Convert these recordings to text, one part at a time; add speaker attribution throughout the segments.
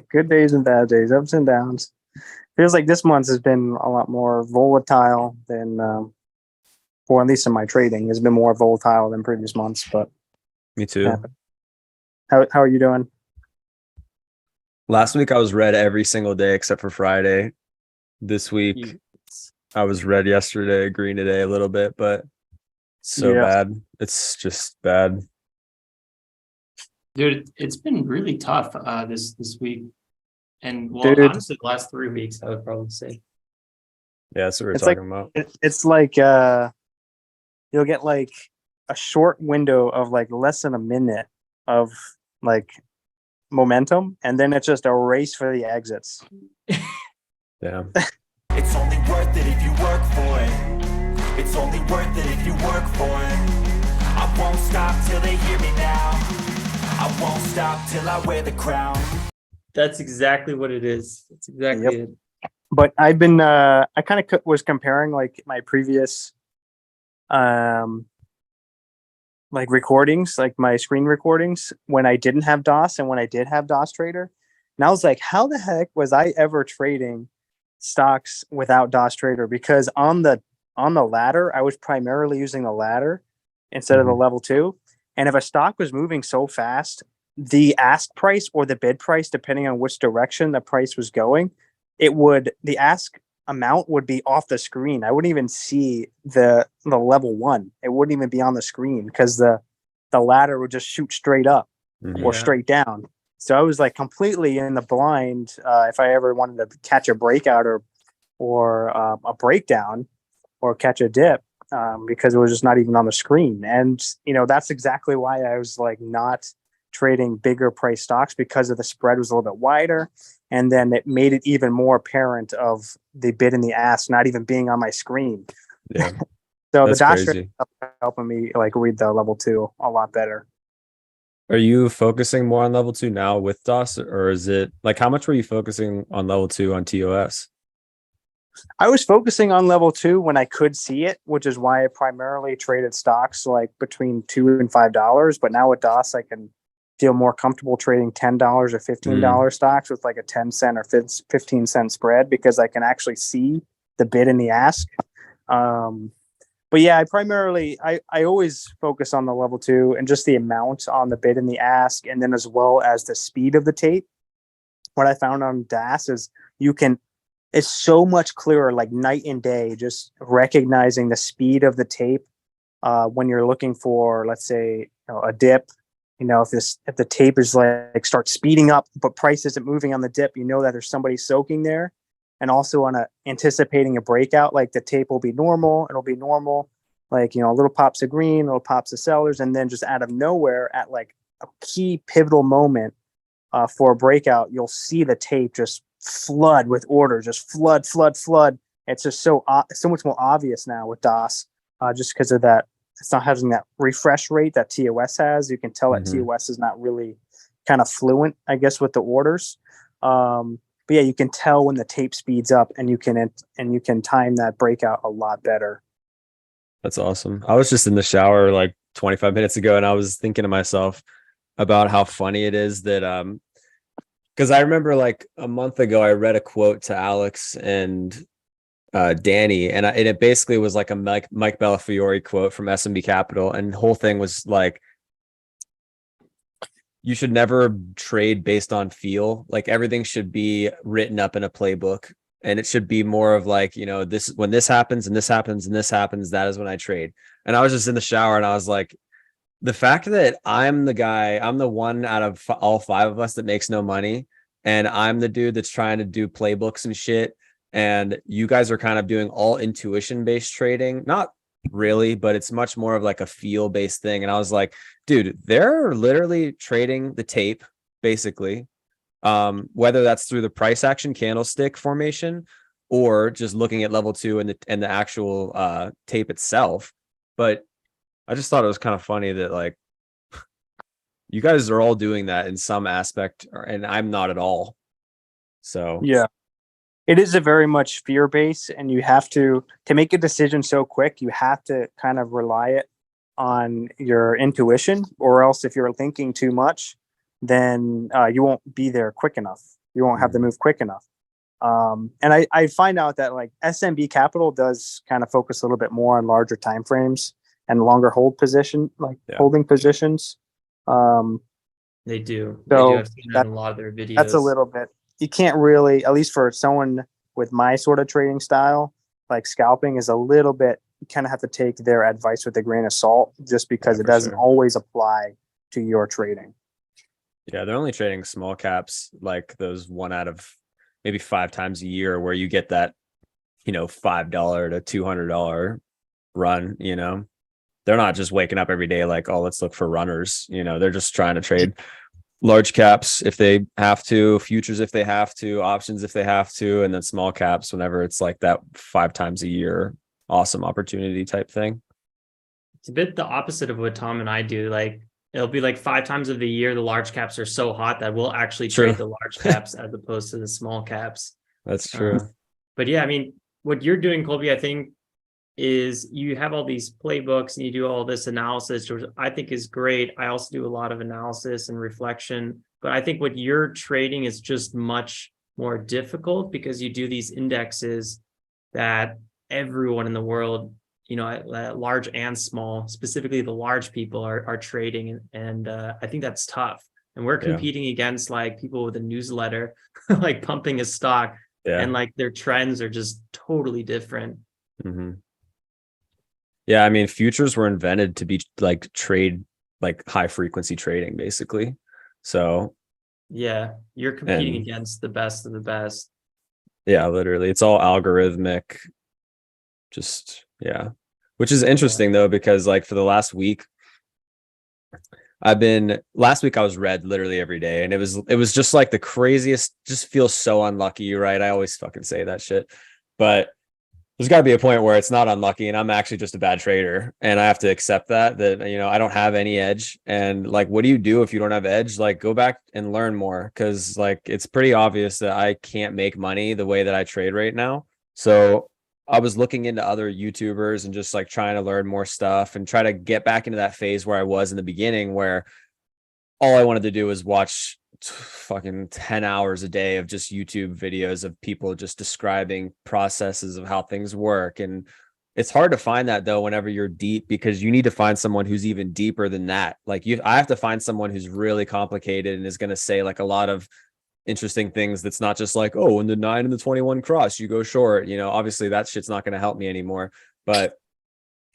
Speaker 1: Good days and bad days, ups and downs. Feels like this month has been a lot more volatile than, or at least in my trading, has been more volatile than previous months. But
Speaker 2: Me
Speaker 1: yeah.
Speaker 2: too.
Speaker 1: How are you doing?
Speaker 2: Last week I was red every single day except for Friday. This week
Speaker 3: You-
Speaker 2: I was red yesterday, green today a little bit, but so
Speaker 1: Yeah,
Speaker 2: bad. It's just bad.
Speaker 3: Dude, it's been really tough this week. And well,
Speaker 1: dude,
Speaker 3: honestly, the last 3 weeks, I would probably say.
Speaker 2: Yeah, that's what we are
Speaker 1: it's like
Speaker 2: talking about.
Speaker 1: it's like you'll get like a short window of like less than a minute of like momentum, and then it's just a race for the exits.
Speaker 2: Yeah.
Speaker 4: It's only worth it if you work for it. It's only worth it if you work for it. I won't stop till they hear me now. I won't stop till I wear the crown.
Speaker 3: That's exactly what it is. That's exactly
Speaker 1: Yep.
Speaker 3: it.
Speaker 1: But I kind of was comparing like my previous um like recordings, like my screen recordings when I didn't have DOS and when I did have DOS Trader. And I was like, how the heck was I ever trading stocks without DOS Trader? Because on the ladder, I was primarily using the ladder instead of the
Speaker 2: Mhm.
Speaker 1: level two. And if a stock was moving so fast, the ask price or the bid price, depending on which direction the price was going, the ask amount would be off the screen. I wouldn't even see the level one. It wouldn't even be on the screen because the ladder would just shoot straight up or
Speaker 2: Mhm.
Speaker 3: Yeah.
Speaker 1: straight down. So I was like completely in the blind if I ever wanted to catch a breakout or a breakdown or catch a dip because it was just not even on the screen. And that's exactly why I was like not trading bigger price stocks because of the spread was a little bit wider, and then it made it even more apparent of the bid and the ask not even being on my screen.
Speaker 2: Yeah.
Speaker 1: So the
Speaker 2: That's
Speaker 1: dash
Speaker 2: crazy.
Speaker 1: helping me like read the level two a lot better.
Speaker 2: Are you focusing more on level two now with DOS, or is it like how much were you focusing on level two on TOS?
Speaker 1: I was focusing on level two when I could see it, which is why I primarily traded stocks like between $2 and $5. But now with DOS, I can feel more comfortable trading $10 or
Speaker 2: Mm,
Speaker 1: $15 stocks with like a 10 cent or 15 cent spread because I can actually see the bid and the ask. Um, but yeah, I always focus on the level two and just the amount on the bid and the ask, and then as well as the speed of the tape. What I found on DAS is you can it's so much clearer, like night and day, just recognizing the speed of the tape when you're looking for, let's say, a dip. If the tape is like starts speeding up, but price isn't moving on the dip, you know that there's somebody soaking there. And also on anticipating a breakout, like the tape will be normal, it'll be normal, like little pops of green, little pops of sellers, and then just out of nowhere at like a key pivotal moment for a breakout, you'll see the tape just flood with orders, just flood, flood, flood. It's just so much more obvious now with DOS, just because of that. It's not having that refresh rate that TOS has. You can tell that
Speaker 2: hmm
Speaker 1: TOS is not really kind of fluent, I guess, with the orders. But yeah, you can tell when the tape speeds up, and you can time that breakout a lot better.
Speaker 2: That's awesome. I was just in the shower like 25 minutes ago, and I was thinking to myself about how funny it is that because I remember like a month ago I read a quote to Alex and Danny, and it basically was like a Mike Bellafiore quote from SMB Capital, and the whole thing was like you should never trade based on feel. Like everything should be written up in a playbook, and it should be more of like, this when this happens and this happens and this happens, that is when I trade. And I was just in the shower and I was like, the fact that I'm the one out of all five of us that makes no money, and I'm the dude that's trying to do playbooks and shit, and you guys are kind of doing all intuition based trading, not really, but it's much more of like a feel based thing. And I was like, dude, they're literally trading the tape basically, whether that's through the price action candlestick formation or just looking at level two and the actual tape itself. But I just thought it was kind of funny that like you guys are all doing that in some aspect, and I'm not at all. So
Speaker 1: Yeah. It is a very much fear base, and you have to make a decision so quick, you have to kind of rely it on your intuition, or else if you're thinking too much, then you won't be there quick enough. You won't have the move quick enough. And I find out that like SMB Capital does kind of focus a little bit more on larger time frames and longer holding positions.
Speaker 3: They do.
Speaker 1: So
Speaker 3: I've seen that in a lot of their videos.
Speaker 1: That's a little bit, you can't really, at least for someone with my sort of trading style, like scalping is a little bit, you kind of have to take their advice with a grain of salt, just because it doesn't always apply to your trading.
Speaker 2: Yeah, they're only trading small caps, like those 1 out of maybe 5 times a year where you get that, $5 to $200 run, They're not just waking up every day like, oh, let's look for runners. They're just trying to trade large caps if they have to, futures if they have to, options if they have to, and then small caps whenever it's like that 5 times a year awesome opportunity type thing.
Speaker 3: It's a bit the opposite of what Tom and I do. Like it'll be like 5 times of the year the large caps are so hot that we'll actually trade the large caps as opposed to the small caps.
Speaker 2: That's true.
Speaker 3: But yeah, I mean, what you're doing, Colby, I think is you have all these playbooks and you do all this analysis, which I think is great. I also do a lot of analysis and reflection, but I think what you're trading is just much more difficult because you do these indexes that everyone in the world, large and small, specifically the large people are trading. And I think that's tough. And we're competing against like people with a newsletter, like pumping a stock and like their trends are just totally different.
Speaker 2: Mm-hmm. Yeah, I mean, futures were invented to be like high frequency trading, basically. So
Speaker 3: yeah, you're competing against the best of the best.
Speaker 2: Yeah, literally. It's all algorithmic. Which is interesting though, because like for the last week, last week I was red literally every day, and it was just like the craziest, just feels so unlucky, right? I always fucking say that shit. But there's got to be a point where it's not unlucky and I'm actually just a bad trader, and I have to accept that I don't have any edge. And like, what do you do if you don't have edge? Like, go back and learn more, because like it's pretty obvious that I can't make money the way that I trade right now. So I was looking into other YouTubers and just like trying to learn more stuff and try to get back into that phase where I was in the beginning, where all I wanted to do was watch fucking 10 hours a day of just YouTube videos of people just describing processes of how things work. And it's hard to find that though, whenever you're deep, because you need to find someone who's even deeper than that. Like I have to find someone who's really complicated and is going to say like a lot of interesting things. That's not just like, oh, in the 9 and the 21 cross, you go short, obviously that shit's not going to help me anymore. But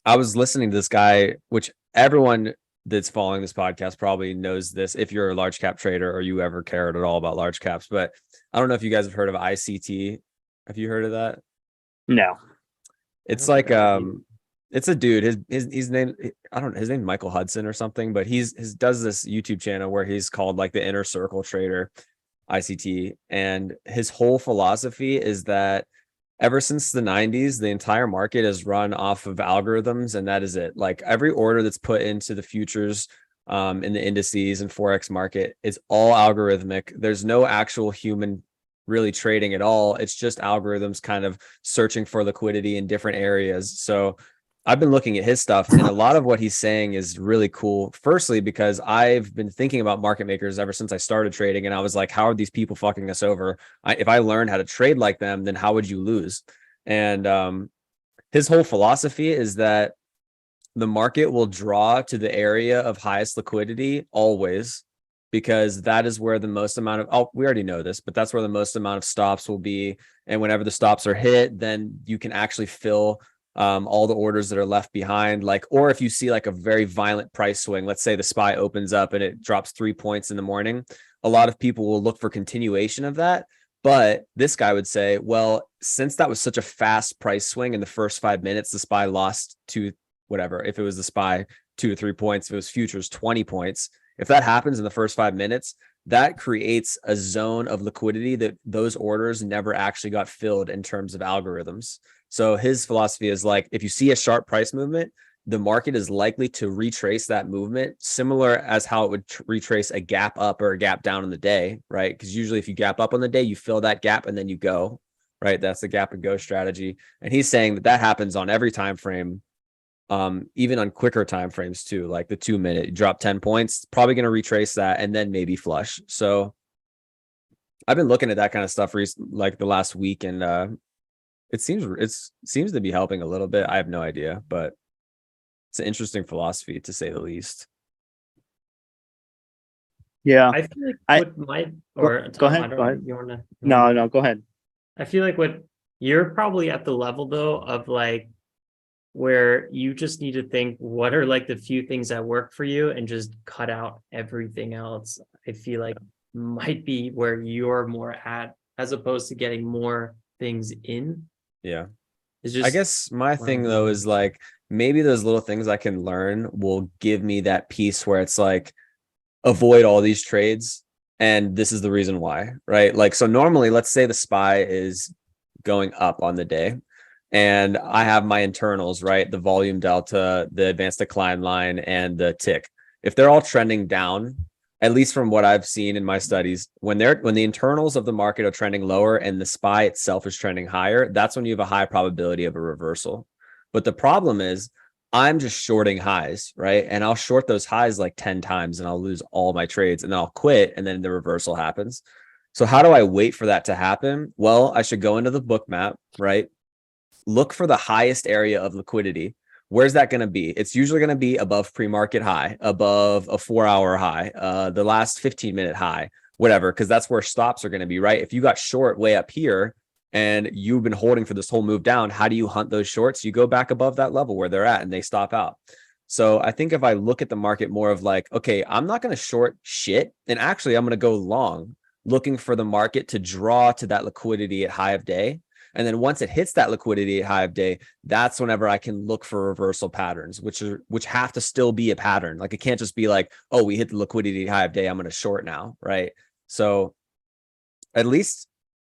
Speaker 2: I was listening to this guy, which everyone that's following this podcast probably knows this if you're a large cap trader or you ever cared at all about large caps. But I don't know if you guys have heard of ICT. Have you heard of that?
Speaker 1: No.
Speaker 2: It's like it's a dude. His name, I don't know, his name's Michael Hudson or something, but he's does this YouTube channel where he's called like the Inner Circle Trader, ICT. And his whole philosophy is that ever since the 90s, the entire market is run off of algorithms, and that is it. Like every order that's put into the futures, in the indices and Forex market, is all algorithmic. There's no actual human really trading at all. It's just algorithms kind of searching for liquidity in different areas. So I've been looking at his stuff, and a lot of what he's saying is really cool. Firstly, because I've been thinking about market makers ever since I started trading, and I was like, how are these people fucking us over? If I learned how to trade like them, then how would you lose? And his whole philosophy is that the market will draw to the area of highest liquidity always, because that is where the most amount of, we already know this, but that's where the most amount of stops will be. And whenever the stops are hit, then you can actually fill all the orders that are left behind. Like, or if you see like a very violent price swing, let's say the SPY opens up and it drops 3 points in the morning, a lot of people will look for continuation of that. But this guy would say, well, since that was such a fast price swing in the first 5 minutes, the SPY lost to whatever. If it was the SPY 2 or 3 points, if it was futures 20 points, if that happens in the first 5 minutes, that creates a zone of liquidity that those orders never actually got filled in terms of algorithms. So his philosophy is like, if you see a sharp price movement, the market is likely to retrace that movement, similar as how it would retrace a gap up or a gap down in the day, right? Because usually if you gap up on the day, you fill that gap and then you go, right? That's the gap and go strategy. And he's saying that happens on every time frame even on quicker time frames too, like the 2 minute, you drop 10 points, probably going to retrace that and then maybe flush. So I've been looking at that kind of stuff like the last week, and it seems to be helping a little bit. I have no idea, but it's an interesting philosophy to say the least.
Speaker 1: Yeah.
Speaker 3: I feel like
Speaker 1: I-
Speaker 3: what my or
Speaker 1: go
Speaker 3: Tom,
Speaker 1: ahead,
Speaker 3: I don't
Speaker 1: go
Speaker 3: know,
Speaker 1: ahead.
Speaker 3: you wanna
Speaker 1: No, go ahead.
Speaker 3: I feel like what you're probably at the level though of like where you just need to think what are like the few things that work for you and just cut out everything else. I feel like might be where you're more at as opposed to getting more things in.
Speaker 2: Yeah.
Speaker 3: It's just
Speaker 2: I guess my thing though is like maybe those little things I can learn will give me that piece where it's like avoid all these trades, and this is the reason why, right? Like, so normally let's say the SPY is going up on the day and I have my internals, right? The volume delta, the advanced decline line, and the tick. If they're all trending down, at least from what I've seen in my studies, when the internals of the market are trending lower and the SPY itself is trending higher, that's when you have a high probability of a reversal. But the problem is I'm just shorting highs, right? And I'll short those highs like 10 times and I'll lose all my trades and then I'll quit and then the reversal happens. So how do I wait for that to happen? Well, I should go into the book map, right? Look for the highest area of liquidity. Where's that going to be? It's usually going to be above pre-market high, above a 4-hour high, the last 15-minute high, whatever, because that's where stops are going to be, right? If you got short way up here and you've been holding for this whole move down, how do you hunt those shorts? You go back above that level where they're at and they stop out. So I think if I look at the market more of like, okay, I'm not going to short shit, and actually I'm going to go long, looking for the market to draw to that liquidity at high of day. And then once it hits that liquidity at high of day, that's whenever I can look for reversal patterns, which have to still be a pattern. Like it can't just be like, oh, we hit the liquidity at high of day, I'm going to short now, right? So at least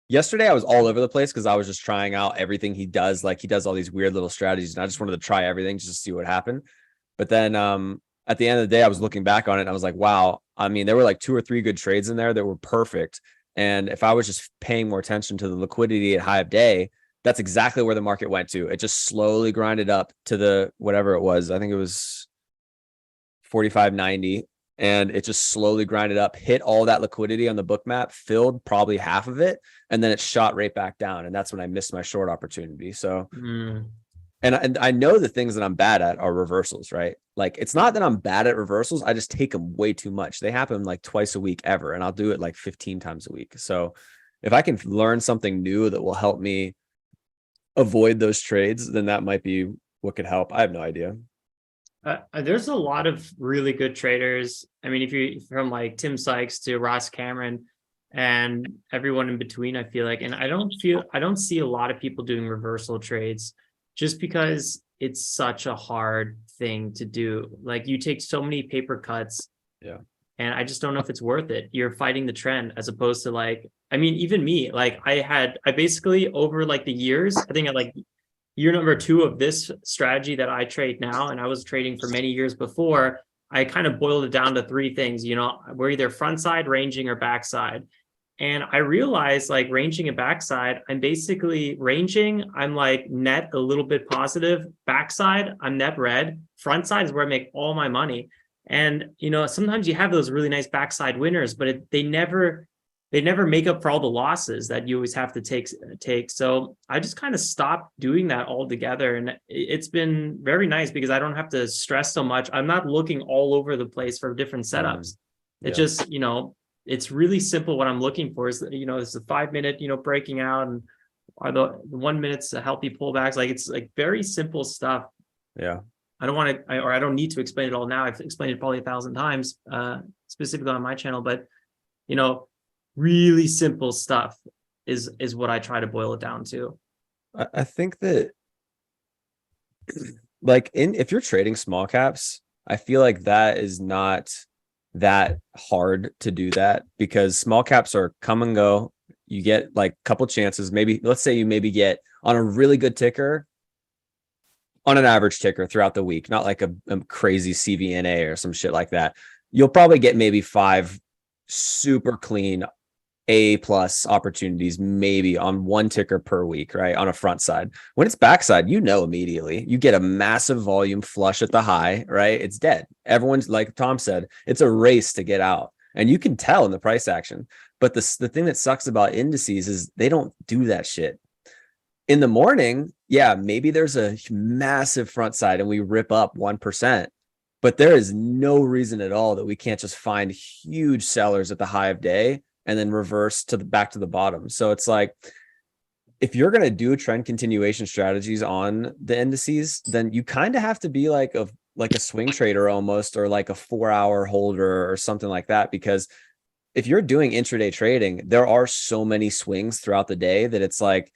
Speaker 2: yesterday I was all over the place because I was just trying out everything he does. Like he does all these weird little strategies, and I just wanted to try everything just to see what happened. But then at the end of the day, I was looking back on it and I was like, wow, I mean, there were like 2 or 3 good trades in there that were perfect. And if I was just paying more attention to the liquidity at high of day, that's exactly where the market went to. It just slowly grinded up to the whatever it was. I think it was 45.90, and it just slowly grinded up, hit all that liquidity on the book map, filled probably half of it, and then it shot right back down. And that's when I missed my short opportunity. So and I know the things that I'm bad at are reversals, right? Like it's not that I'm bad at reversals. I just take them way too much. They happen like twice a week ever, and I'll do it like 15 times a week. So if I can learn something new that will help me avoid those trades, then that might be what could help. I have no idea.
Speaker 3: There's a lot of really good traders. I mean, if you from like Tim Sykes to Ross Cameron and everyone in between, I feel like, and I don't see a lot of people doing reversal trades just because it's such a hard thing to do. Like you take so many paper cuts.
Speaker 2: Yeah.
Speaker 3: And I just don't know if it's worth it. You're fighting the trend as opposed to like, I mean, even me, like I basically over like the years, I think at like year number 2 of this strategy that I trade now, and I was trading for many years before, I kind of boiled it down to 3 things, you know, we're either front side, ranging, or backside. And I realized like ranging and backside, I'm basically ranging, I'm like net a little bit positive. Backside, I'm net red. Front side is where I make all my money. And, you know, sometimes you have those really nice backside winners, but they never make up for all the losses that you always have to take. So I just kind of stopped doing that altogether. And it's been very nice because I don't have to stress so much. I'm not looking all over the place for different setups. It just, you know, it's really simple. What I'm looking for is, you know, it's a 5-minute, you know, breaking out, and are the 1 minute's healthy pullbacks. Like it's like very simple stuff.
Speaker 2: Yeah.
Speaker 3: I don't want to, or I don't need to explain it all now. I've explained it probably 1,000 times, specifically on my channel, but you know, really simple stuff is what I try to boil it down to.
Speaker 2: I think that like if you're trading small caps, I feel like that is not that hard to do that, because small caps are come and go. You get like a couple chances. Maybe let's say you maybe get on a really good ticker, on an average ticker throughout the week, not like a crazy CVNA or some shit like that. You'll probably get maybe 5 super clean A plus opportunities maybe on one ticker per week, right? On a front side. When it's backside, immediately you get a massive volume flush at the high, right? It's dead. Everyone's, like Tom said, it's a race to get out, and you can tell in the price action. But the thing that sucks about indices is they don't do that shit. In the morning, yeah, maybe there's a massive front side and we rip up 1%, but there is no reason at all that we can't just find huge sellers at the high of day and then reverse back to the bottom. So it's like, if you're going to do trend continuation strategies on the indices, then you kind of have to be like a swing trader almost, or like a 4-hour holder or something like that. Because if you're doing intraday trading, there are so many swings throughout the day that it's like,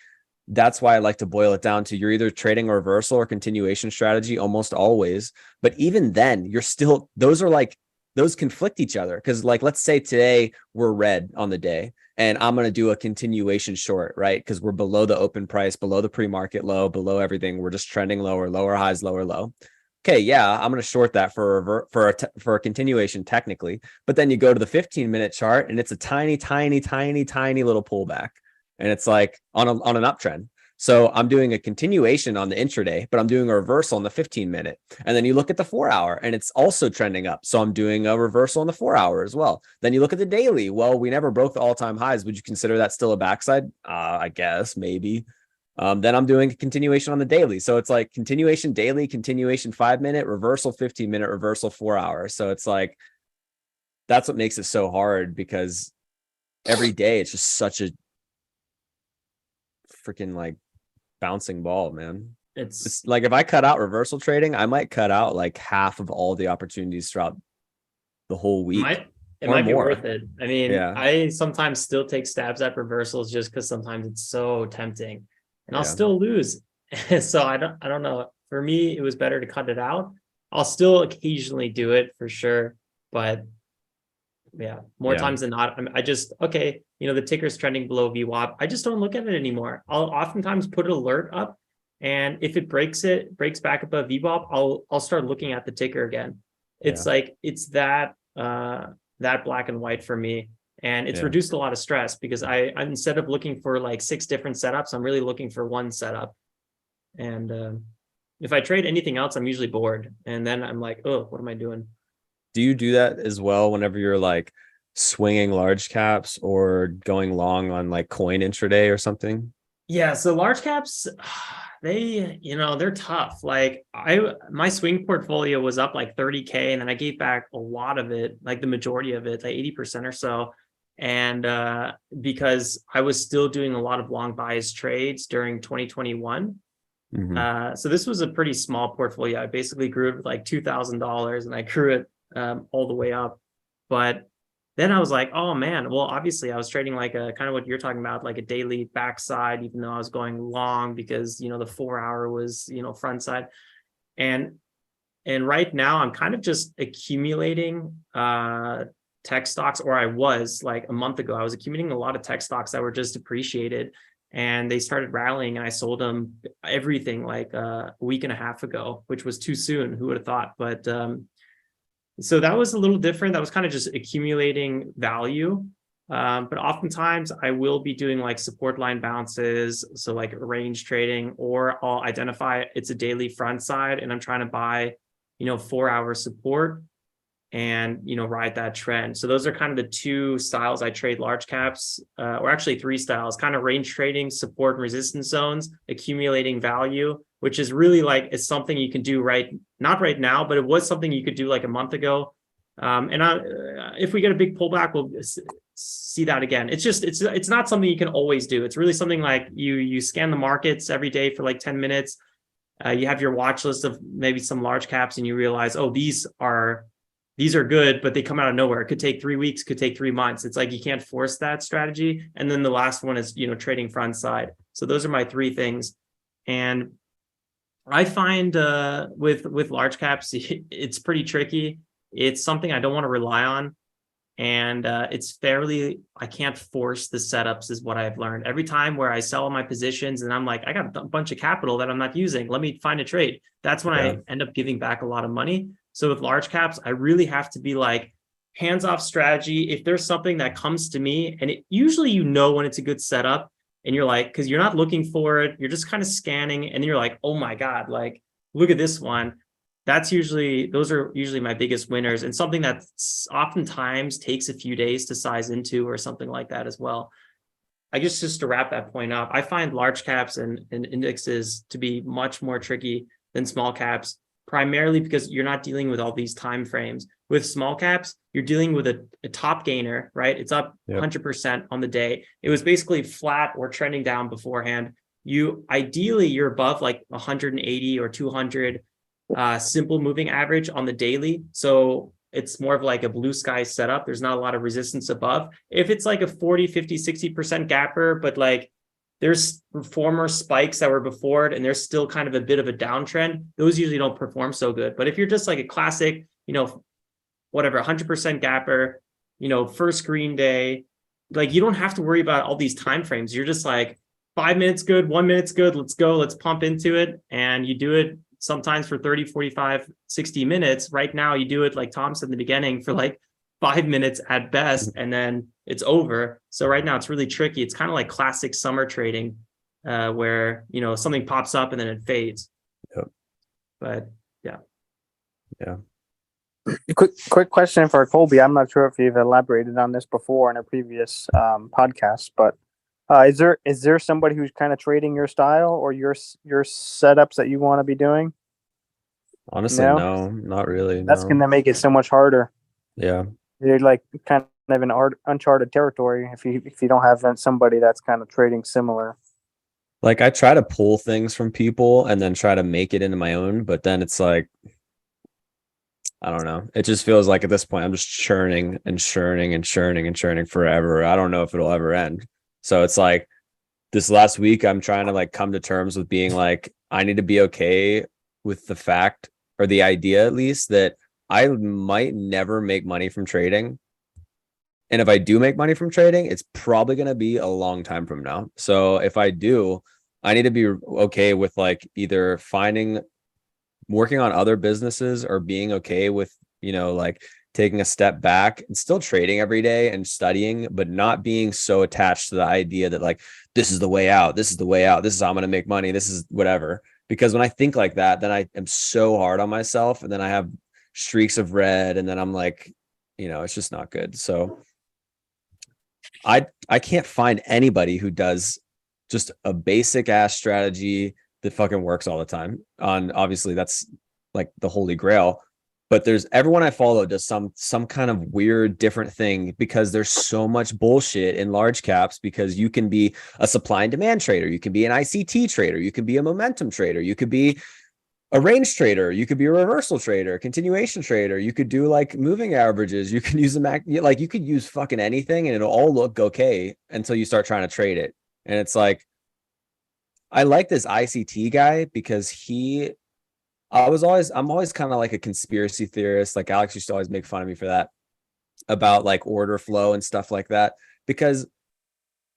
Speaker 2: that's why I like to boil it down to, you're either trading a reversal or continuation strategy almost always. But even then, you're still, those conflict each other. Because like, let's say today we're red on the day and I'm going to do a continuation short, right? Because we're below the open price, below the pre-market low, below everything. We're just trending lower highs, lower low. Okay, yeah, I'm going to short that for a continuation technically. But then you go to the 15-minute chart and it's a tiny little pullback. And it's like on an uptrend. So I'm doing a continuation on the intraday, but I'm doing a reversal on the 15-minute. And then you look at the 4-hour and it's also trending up. So I'm doing a reversal on the 4-hour as well. Then you look at the daily. Well, we never broke the all-time highs. Would you consider that still a backside? I guess, maybe. Then I'm doing a continuation on the daily. So it's like continuation daily, continuation 5-minute, reversal 15-minute, reversal 4-hour. So it's like, that's what makes it so hard, because every day it's just such a freaking like bouncing ball, man. It's like, if I cut out reversal trading, I might cut out like half of all the opportunities throughout the whole week.
Speaker 3: It might be worth it. I mean, yeah. I sometimes still take stabs at reversals just because sometimes it's so tempting, and I'll still lose. So I don't know. For me, it was better to cut it out. I'll still occasionally do it for sure, but yeah, more times than not, I just, okay, the ticker's trending below VWAP. I just don't look at it anymore. I'll oftentimes put an alert up, and if it breaks back above VWAP, I'll start looking at the ticker again. It's like, it's that black and white for me. And it's reduced a lot of stress, because I instead of looking for like 6 different setups, I'm really looking for one setup. And if I trade anything else, I'm usually bored. And then I'm like, oh, what am I doing?
Speaker 2: Do you do that as well whenever you're like swinging large caps or going long on like coin intraday or something?
Speaker 3: Yeah. So large caps, they're tough. Like my swing portfolio was up like 30K, and then I gave back a lot of it, like the majority of it, like 80% or so. And because I was still doing a lot of long bias trades during 2021. Mm-hmm. So this was a pretty small portfolio. I basically grew it with like $2,000, and I grew it all the way up. But then I was like, oh man, well, obviously I was trading like a kind of what you're talking about, like a daily backside, even though I was going long, because, the 4-hour was, front side. And right now I'm kind of just accumulating tech stocks, or I was like a month ago, I was accumulating a lot of tech stocks that were just appreciated, and they started rallying, and I sold them everything like a week and a half ago, which was too soon. Who would have thought? But so that was a little different. That was kind of just accumulating value. But oftentimes I will be doing like support line bounces. So like range trading, or I'll identify it's a daily front side and I'm trying to buy, 4-hour support and, ride that trend. So those are kind of the 2 styles I trade large caps, or actually 3 styles, kind of range trading, support and resistance zones, accumulating value, which is really like, it's something you can do not right now, but it was something you could do like a month ago. If we get a big pullback, we'll see that again. It's just, it's not something you can always do. It's really something like you scan the markets every day for like 10 minutes. You have your watch list of maybe some large caps, and you realize, oh, these are good, but they come out of nowhere. It could take 3 weeks, could take 3 months. It's like, you can't force that strategy. And then the last one is, trading front side. So those are my 3 things. And I find with large caps, it's pretty tricky. It's something I don't want to rely on. And I can't force the setups, is what I've learned. Every time where I sell my positions and I'm like, I got a bunch of capital that I'm not using, let me find a trade. That's when I end up giving back a lot of money. So with large caps, I really have to be like, hands-off strategy. If there's something that comes to me, and usually you know when it's a good setup, and you're like, because you're not looking for it, you're just kind of scanning, and then you're like, oh my God, like, look at this one. Those are usually my biggest winners, and something that oftentimes takes a few days to size into or something like that as well. I guess just to wrap that point up, I find large caps and indexes to be much more tricky than small caps, primarily because you're not dealing with all these time frames. With small caps, you're dealing with a top gainer, right? It's up 100% on the day. It was basically flat or trending down beforehand. Ideally, you're above like 180 or 200 simple moving average on the daily. So it's more of like a blue sky setup. There's not a lot of resistance above. If it's like a 40, 50, 60% gapper, but like there's former spikes that were before it and there's still kind of a bit of a downtrend, those usually don't perform so good. But if you're just like a classic, whatever, 100% gapper, first green day, like you don't have to worry about all these time frames. You're just like 5 minutes good, 1 minute's good, let's go, let's pump into it. And you do it sometimes for 30, 45, 60 minutes. Right now, you do it, like Tom said in the beginning, for like 5 minutes at best, and then it's over. So right now it's really tricky. It's kind of like classic summer trading where, something pops up and then it fades.
Speaker 2: Yep.
Speaker 3: But yeah.
Speaker 2: Yeah.
Speaker 1: Quick question for Colby. I'm not sure if you've elaborated on this before in a previous podcast, but is there somebody who's kind of trading your style or your setups that you want to be doing?
Speaker 2: Honestly, no, not really.
Speaker 1: That's
Speaker 2: no.
Speaker 1: going to make it so much harder.
Speaker 2: Yeah.
Speaker 1: You're like kind of in uncharted territory if you don't have somebody that's kind of trading similar.
Speaker 2: Like I try to pull things from people and then try to make it into my own, but then it's like, I don't know. It just feels like at this point I'm just churning and churning and churning and churning forever. I don't know if it'll ever end. So it's like this last week, I'm trying to like come to terms with being like, I need to be okay with the fact or the idea, at least, that I might never make money from trading. And if I do make money from trading, it's probably going to be a long time from now. So if I do, I need to be okay with like either working on other businesses or being okay with, like taking a step back and still trading every day and studying, but not being so attached to the idea that like, this is the way out. This is the way out. This is how I'm going to make money. This is whatever. Because when I think like that, then I am so hard on myself and then I have streaks of red and then I'm like, it's just not good. So I can't find anybody who does just a basic ass strategy that fucking works all the time. Obviously that's like the holy grail. But there's everyone I follow does some kind of weird different thing because there's so much bullshit in large caps because you can be a supply and demand trader. You can be an ICT trader. You can be a momentum trader. You could be a range trader. You could be a reversal trader, a continuation trader. You could do like moving averages. You can use you could use fucking anything and it'll all look okay until you start trying to trade it. And it's like, I like this ICT guy because I'm always kind of like a conspiracy theorist. Like Alex used to always make fun of me for that, about like order flow and stuff like that. Because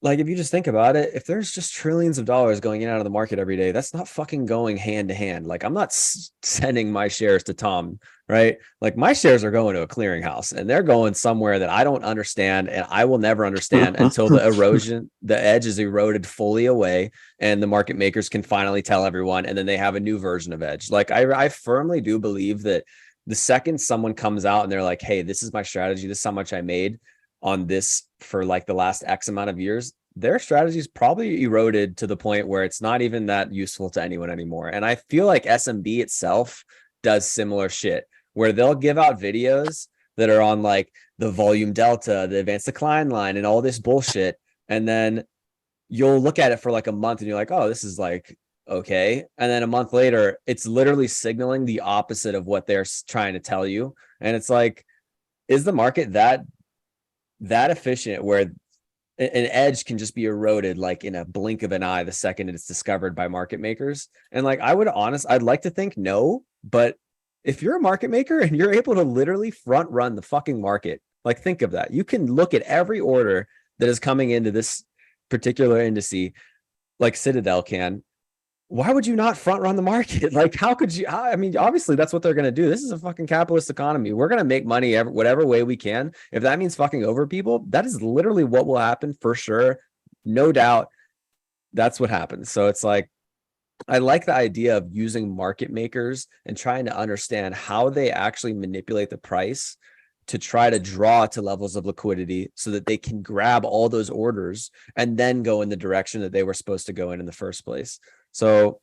Speaker 2: like, if you just think about it, if there's just trillions of dollars going in and out of the market every day, that's not fucking going hand to hand. Like I'm not sending my shares to Tom, right? Like my shares are going to a clearinghouse and they're going somewhere that I don't understand. And I will never understand until the edge is eroded fully away and the market makers can finally tell everyone. And then they have a new version of edge. Like I firmly do believe that the second someone comes out and they're like, hey, this is my strategy, this is how much I made on this for like the last X amount of years, their strategy is probably eroded to the point where it's not even that useful to anyone anymore. And I feel like SMB itself does similar shit where they'll give out videos that are on like the volume delta, the advanced decline line and all this bullshit. And then you'll look at it for like a month and you're like, oh, this is like, okay. And then a month later, it's literally signaling the opposite of what they're trying to tell you. And it's like, is the market that efficient where an edge can just be eroded like in a blink of an eye the second it's discovered by market makers? And like I'd like to think no, but if you're a market maker and you're able to literally front run the fucking market, like think of that. You can look at every order that is coming into this particular indice like Citadel can why would you not front run the market? Like, how could you? I mean, obviously that's what they're going to do. This is a fucking capitalist economy. We're going to make money whatever way we can. If that means fucking over people, that is literally what will happen for sure. No doubt. That's what happens. So it's like, I like the idea of using market makers and trying to understand how they actually manipulate the price to try to draw to levels of liquidity so that they can grab all those orders and then go in the direction that they were supposed to go in the first place. So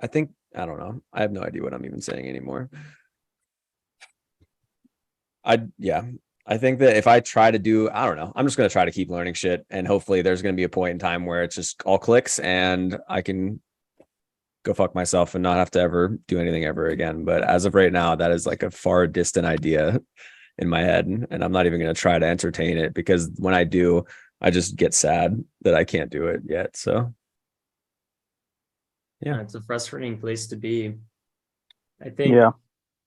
Speaker 2: I think, I don't know. I have no idea what I'm even saying anymore. I think that if I try to do, I don't know, I'm just going to try to keep learning shit. And hopefully there's going to be a point in time where it's just all clicks and I can go fuck myself and not have to ever do anything ever again. But as of right now, that is like a far distant idea in my head. And I'm not even going to try to entertain it, because when I do, I just get sad that I can't do it yet. So
Speaker 3: Yeah, it's a frustrating place to be. I think
Speaker 1: Yeah.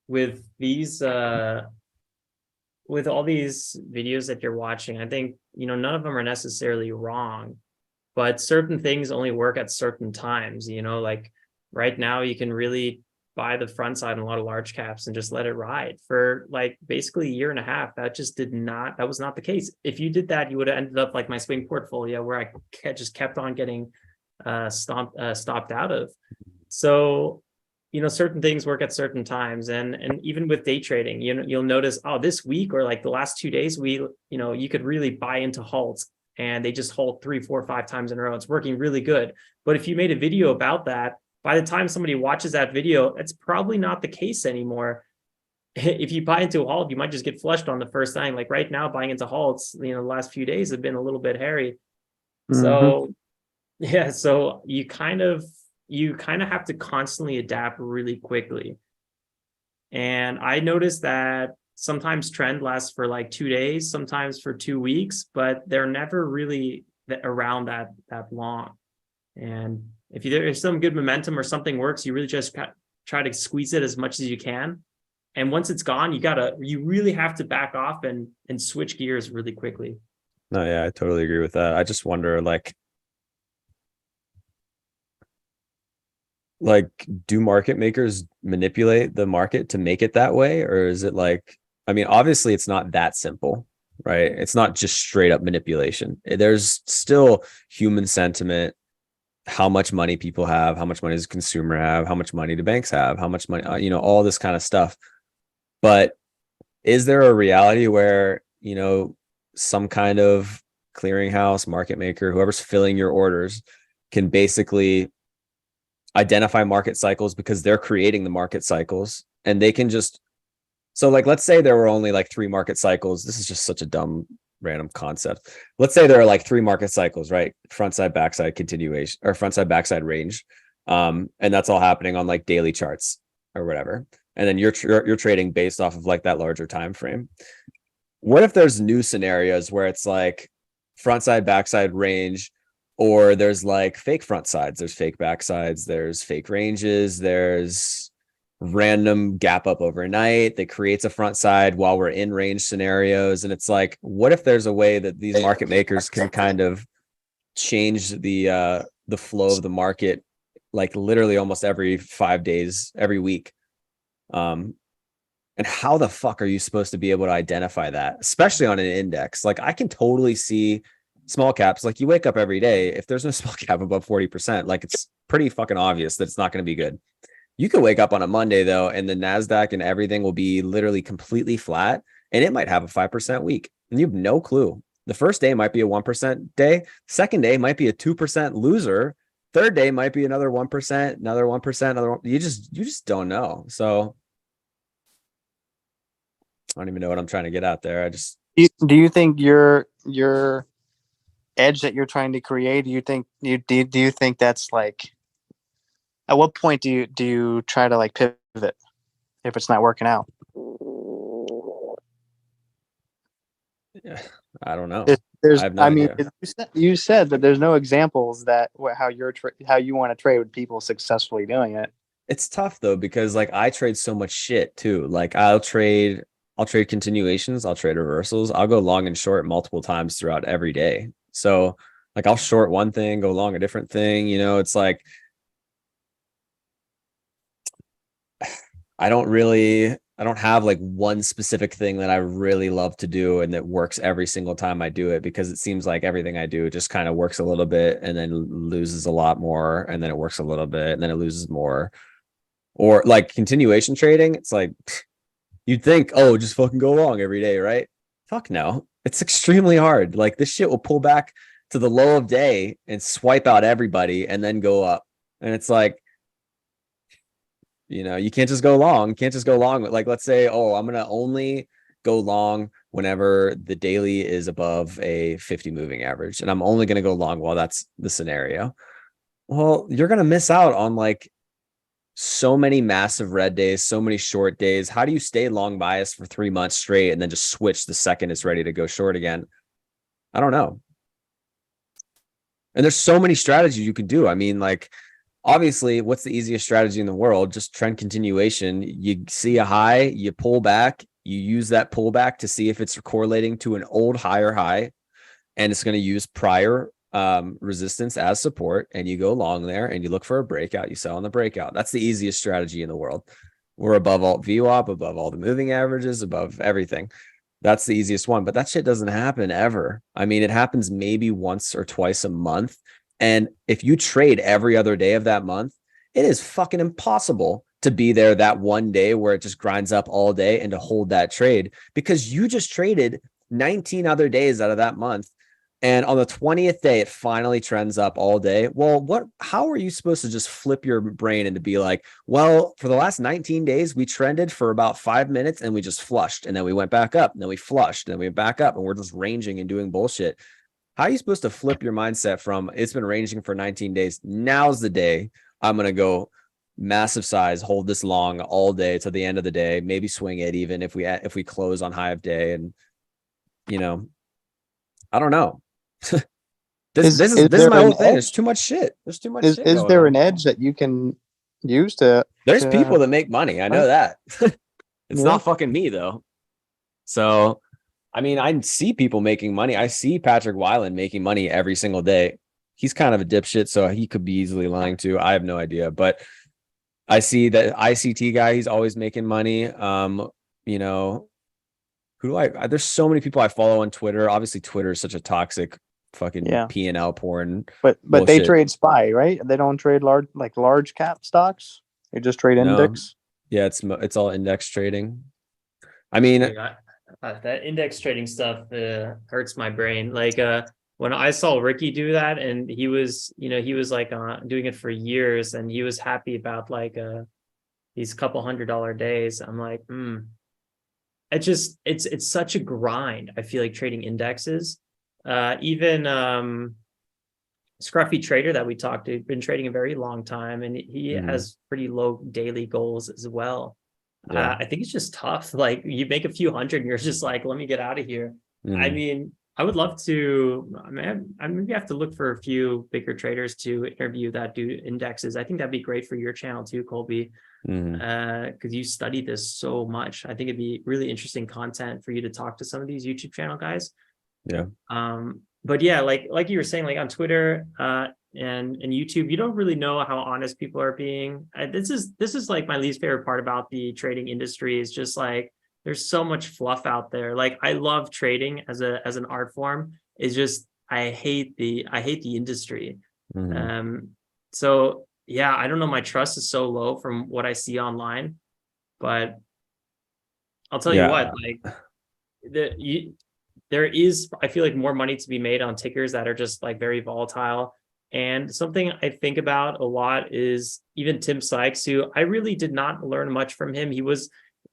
Speaker 3: with these with all these videos that you're watching, I think, none of them are necessarily wrong, but certain things only work at certain times, like right now you can really buy the front side in a lot of large caps and just let it ride for like basically a year and a half. That was not the case. If you did that, you would have ended up like my swing portfolio, where I just kept on getting stopped out of. So certain things work at certain times, and even with day trading, you'll notice, this week or like the last 2 days, you could really buy into halts, and they just halt 3, 4, 5 times in a row. It's working really good. But if you made a video about that, by the time somebody watches that video, it's probably not the case anymore. If you buy into a halt, you might just get flushed on the first time. Like right now, buying into halts, the last few days have been a little bit hairy. So yeah, so you kind of have to constantly adapt really quickly. And I noticed that sometimes trend lasts for like 2 days, sometimes for 2 weeks, but they're never really around that long. And if there's some good momentum or something works, you really just try to squeeze it as much as you can. And once it's gone, you really have to back off and switch gears really quickly.
Speaker 2: no, yeah, I totally agree with that. I just wonder, like, do market makers manipulate the market to make it that way? Or is it like, I mean, obviously it's not that simple, right? It's not just straight up manipulation. There's still human sentiment, how much money people have, how much money does a consumer have, how much money do banks have, how much money, all this kind of stuff. But is there a reality where, some kind of clearinghouse, market maker, whoever's filling your orders, can basically identify market cycles because they're creating the market cycles, and they can just, so like, let's say there were only like 3 market cycles. This is just such a dumb random concept. Let's say there are like 3 market cycles, right? Front side, backside continuation, or front side, backside range. And that's all happening on like daily charts or whatever. And then you're trading based off of like that larger time frame. What if there's new scenarios where it's like front side, backside range, or there's like fake front sides, there's fake backsides, there's fake ranges, there's random gap up overnight that creates a front side while we're in range scenarios. And it's like, what if there's a way that these market makers can kind of change the flow of the market, like literally almost every 5 days, every week? And how the fuck are you supposed to be able to identify that, especially on an index? Like, I can totally see small caps. Like, you wake up every day, if there's no small cap above 40%, like, it's pretty fucking obvious that it's not going to be good. You could wake up on a Monday though, and the NASDAQ and everything will be literally completely flat, and it might have a 5% week, and you have no clue. The first day might be a 1% day. Second day might be a 2% loser. Third day might be another 1%, another 1%, another one. You just don't know. So I don't even know what I'm trying to get out there.
Speaker 1: Do you think your edge that you're trying to create, do you think that's like, at what point do you try to like pivot if it's not working out?
Speaker 2: Yeah, I don't know.
Speaker 1: There's,
Speaker 2: I have no idea.
Speaker 1: You said that there's no examples that how you want to trade with people successfully doing it.
Speaker 2: It's tough though, because like, I trade so much shit too. Like, I'll trade continuations, I'll trade reversals, I'll go long and short multiple times throughout every day. So like, I'll short one thing, go long a different thing. It's like, I don't have like one specific thing that I really love to do and that works every single time I do it, because it seems like everything I do just kind of works a little bit and then loses a lot more, and then it works a little bit and then it loses more. Or like continuation trading, it's like you'd think, oh, just fucking go long every day, right? Fuck no. It's extremely hard. Like this shit will pull back to the low of day and swipe out everybody and then go up. And it's like, you can't just go long. You can't just go long. Like, let's say, oh, I'm going to only go long whenever the daily is above a 50 moving average. And I'm only going to go long while that's the scenario. Well, you're going to miss out on like so many massive red days, so many short days. How do you stay long bias for 3 months straight and then just switch the second it's ready to go short again? I don't know. And there's so many strategies you can do. I mean, like, obviously, what's the easiest strategy in the world? Just trend continuation. You see a high, you pull back, you use that pullback to see if it's correlating to an old higher high, and it's going to use prior resistance as support, and you go long there and you look for a breakout, you sell on the breakout. That's the easiest strategy in the world. We're above all VWAP, above all the moving averages, above everything. That's the easiest one, but that shit doesn't happen ever. I mean, it happens maybe once or twice a month. And if you trade every other day of that month, it is fucking impossible to be there that one day where it just grinds up all day and to hold that trade, because you just traded 19 other days out of that month. And on the 20th day, it finally trends up all day. Well, how are you supposed to just flip your brain and to be like, well, for the last 19 days, we trended for about 5 minutes and we just flushed, and then we went back up, and then we flushed, and then we went back up, and we're just ranging and doing bullshit. How are you supposed to flip your mindset from it's been ranging for 19 days? Now's the day I'm going to go massive size, hold this long all day to the end of the day, maybe swing it even if we close on high of day. And, I don't know. This is my whole thing. There's too much shit. There's too much shit.
Speaker 1: Is there an edge that you can use to?
Speaker 2: There's people that make money. I know that. It's not fucking me though. So, I mean, I see people making money. I see Patrick Weiland making money every single day. He's kind of a dipshit, so he could be easily lying too. I have no idea, but I see that ICT guy. He's always making money. There's so many people I follow on Twitter. Obviously, Twitter is such a toxic fucking P&L porn.
Speaker 1: But they trade SPY, right? They don't trade large cap stocks. They just trade index.
Speaker 2: Yeah, it's all index trading. I mean,
Speaker 3: that index trading stuff hurts my brain. Like when I saw Ricky do that, and he was like doing it for years, and he was happy about like these couple $100 days. I'm like, it's such a grind. I feel like trading indexes. Even Scruffy Trader that we talked to, been trading a very long time, and he has pretty low daily goals as well. Yeah. I think it's just tough. Like you make a few hundred and you're just like, let me get out of here. I mean, I would love to, I maybe have to look for a few bigger traders to interview that do indexes. I think that'd be great for your channel too, Colby, because you study this so much. I think it'd be really interesting content for you to talk to some of these YouTube channel guys.
Speaker 2: Yeah.
Speaker 3: But yeah, like you were saying, like on Twitter and YouTube, you don't really know how honest people are being. This is like my least favorite part about the trading industry, is just like there's so much fluff out there. Like I love trading as an art form. It's just I hate the industry. So yeah, I don't know. My trust is so low from what I see online, but I'll tell you what, like there is, I feel like, more money to be made on tickers that are just like very volatile. And something I think about a lot is even Tim Sykes, who I really did not learn much from him.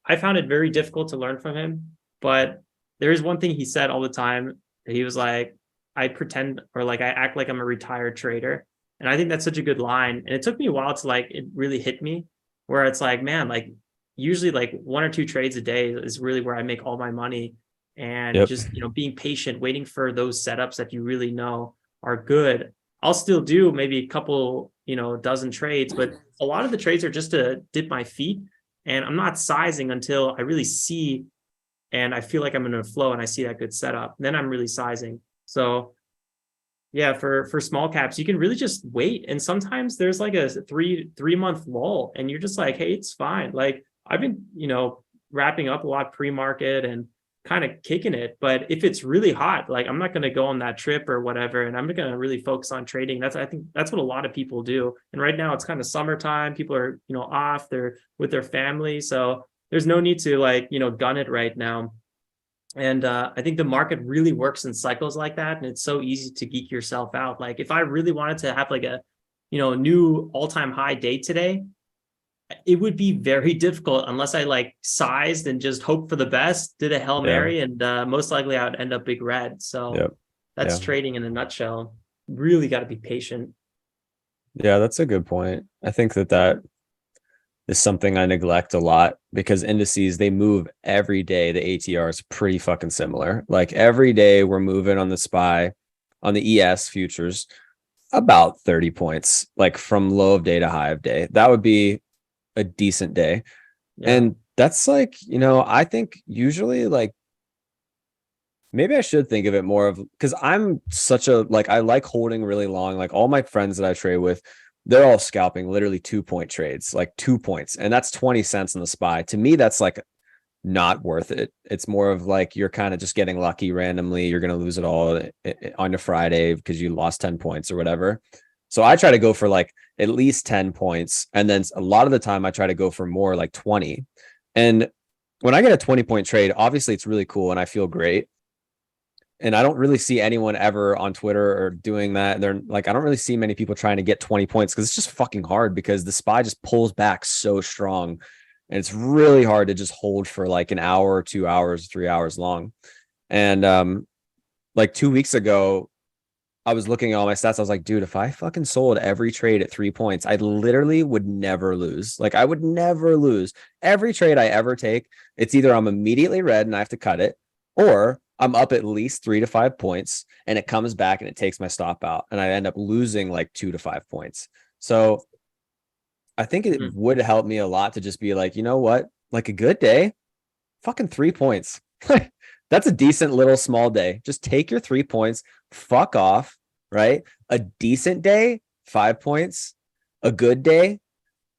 Speaker 3: I found it very difficult to learn from him, but there is one thing he said all the time. He was like, I pretend, or like I act like I'm a retired trader. And I think that's such a good line. And it took me a while to like, it really hit me, where it's like, man, like usually like 1 or 2 trades a day is really where I make all my money. And just, being patient, waiting for those setups that you really know are good. I'll still do maybe a couple, dozen trades, but a lot of the trades are just to dip my feet, and I'm not sizing until I really see, and I feel like I'm in a flow and I see that good setup. Then I'm really sizing. So yeah, for small caps, you can really just wait. And sometimes there's like a three month lull, and you're just like, hey, it's fine. Like I've been, wrapping up a lot pre-market and kind of kicking it. But if it's really hot, like I'm not going to go on that trip or whatever, and I'm going to really focus on trading. I think that's what a lot of people do. And right now it's kind of summertime. People are, off, they're with their family. So there's no need to gun it right now. And I think the market really works in cycles like that. And it's so easy to geek yourself out. Like if I really wanted to have like a, new all-time high day today, it would be very difficult unless I like sized and just hope for the best, did a Hail Mary, and most likely I would end up big red. So that's trading in a nutshell. Really got to be patient.
Speaker 2: Yeah, that's a good point. I think that is something I neglect a lot because indices, they move every day. The ATR is pretty fucking similar. Like every day we're moving on the SPY, on the ES futures, about 30 points, like from low of day to high of day. That would be a decent day. And that's like, I think usually like maybe I should think of it more of, because I'm such a, like, I like holding really long. Like all my friends that I trade with, they're all scalping literally 2-point trades, like 2 points. And that's 20 cents in the SPY. To me, that's like not worth it. It's more of like, you're kind of just getting lucky randomly. You're going to lose it all on a Friday because you lost 10 points or whatever. So I try to go for like at least 10 points. And then a lot of the time I try to go for more, like 20. And when I get a 20-point trade, obviously it's really cool and I feel great. And I don't really see anyone ever on Twitter or doing that. They're like, I don't really see many people trying to get 20 points because it's just fucking hard because the SPY just pulls back so strong. And it's really hard to just hold for like an hour or 2 hours, 3 hours long. And like 2 weeks ago, I was looking at all my stats. I was like, dude, if I fucking sold every trade at 3 points, I literally would never lose. Like I would never lose. Every trade I ever take, it's either I'm immediately red and I have to cut it, or I'm up at least 3 to 5 points and it comes back and it takes my stop out and I end up losing like 2 to 5 points. So I think it would help me a lot to just be like, you know what? Like a good day, fucking 3 points. That's a decent little small day. Just take your 3 points, fuck off, right? A decent day, 5 points. A good day,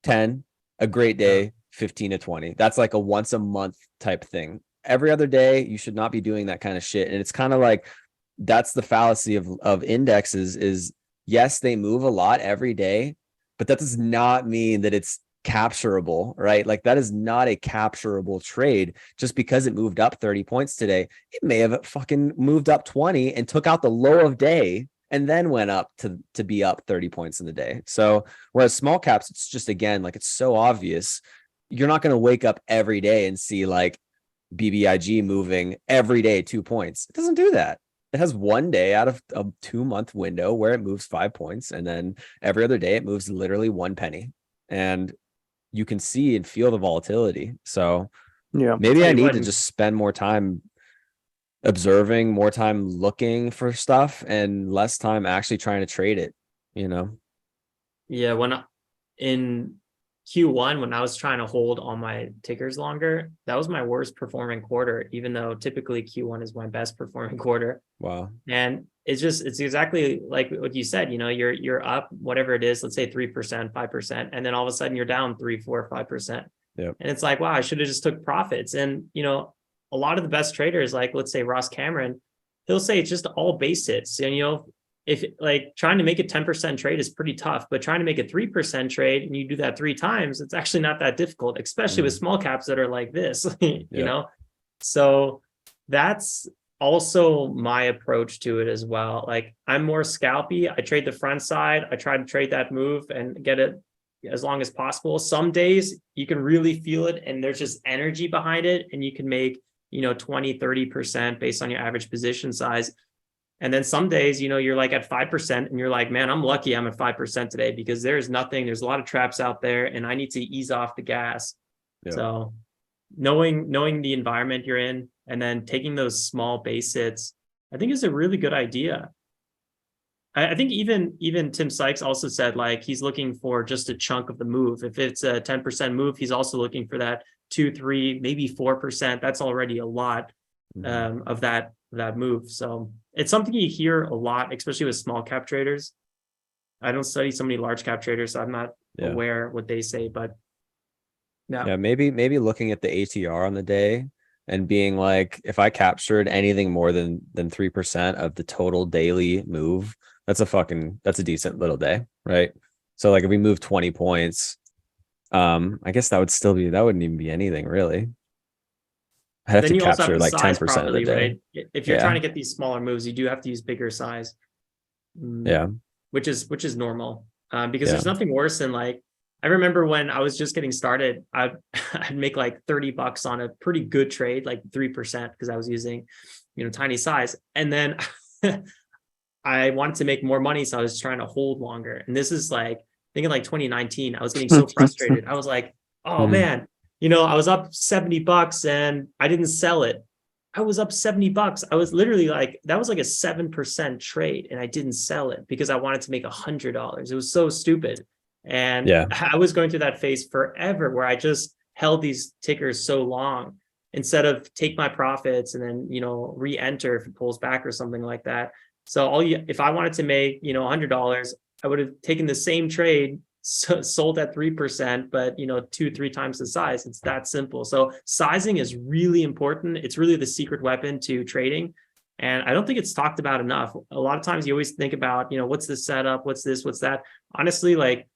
Speaker 2: 10. A great day, 15 to 20. That's like a once a month type thing. Every other day, you should not be doing that kind of shit. And it's kind of like, that's the fallacy of indexes is, yes, they move a lot every day, but that does not mean that it's capturable, right? Like that is not a capturable trade. Just because it moved up 30 points today, it may have fucking moved up 20 and took out the low of day and then went up to be up 30 points in the day. So whereas small caps, it's just, again, like it's so obvious. You're not going to wake up every day and see like BBIG moving every day 2 points. It doesn't do that. It has one day out of a 2 month window where it moves 5 points. And then every other day it moves literally 1 penny. And you can see and feel the volatility. So maybe I need to just spend more time observing, more time looking for stuff and less time actually trying to trade it,
Speaker 3: Yeah. In Q1, when I was trying to hold all my tickers longer, that was my worst performing quarter, even though typically Q1 is my best performing quarter.
Speaker 2: Wow.
Speaker 3: And it's exactly like what you said, you're up, whatever it is, let's say 3%, 5%, and then all of a sudden you're down 3, 4, 5%.
Speaker 2: Yeah. And
Speaker 3: it's like, wow, I should have just took profits. And, a lot of the best traders, like let's say Ross Cameron, he'll say it's just all base hits. And, if like trying to make a 10% trade is pretty tough, but trying to make a 3% trade and you do that 3 times, it's actually not that difficult, especially with small caps that are like this, So that's also my approach to it as well. Like I'm more scalpy. I trade the front side. I try to trade that move and get it as long as possible. Some days you can really feel it and there's just energy behind it and you can make, 20, 30% based on your average position size. And then some days, you're like at 5% and you're like, man, I'm lucky I'm at 5% today because there's a lot of traps out there and I need to ease off the gas. Yeah. So knowing the environment you're in and then taking those small base hits, I think is a really good idea. I think even Tim Sykes also said like he's looking for just a chunk of the move. If it's a 10% move, he's also looking for that 2, 3, maybe 4%. That's already a lot of that move. So it's something you hear a lot, especially with small cap traders. I don't study so many large cap traders, so I'm not aware what they say, but
Speaker 2: Yeah, maybe looking at the ATR on the day and being like, if I captured anything more than 3% of the total daily move, that's a decent little day, right? So like if we move 20 points, I guess that wouldn't even be anything really. I'd have
Speaker 3: Then
Speaker 2: to
Speaker 3: you also have
Speaker 2: capture
Speaker 3: to
Speaker 2: like
Speaker 3: size
Speaker 2: 10% of the
Speaker 3: properly,
Speaker 2: day.
Speaker 3: right? If you're
Speaker 2: Yeah.
Speaker 3: trying to get these smaller moves, you do have to use bigger size.
Speaker 2: Yeah.
Speaker 3: Which is normal. Because
Speaker 2: Yeah.
Speaker 3: there's nothing worse than like, I remember when I was just getting started, I'd make like $30 on a pretty good trade, like 3%, because I was using, tiny size. And then I wanted to make more money, so I was trying to hold longer. And this is like, thinking like 2019, I was getting so frustrated. I was like, oh man, I was up $70 and I didn't sell it. I was up $70. I was literally like, that was like a 7% trade, and I didn't sell it because I wanted to make $100. It was so stupid. And
Speaker 2: Yeah.
Speaker 3: I was going through that phase forever where I just held these tickers so long instead of take my profits and then, re-enter if it pulls back or something like that. So if I wanted to make, $100, I would have taken the same trade, sold at 3%, but 2-3 times the size. It's that simple. So sizing is really important. It's really the secret weapon to trading. And I don't think it's talked about enough. A lot of times you always think about, what's the setup? What's this? What's that? Honestly, like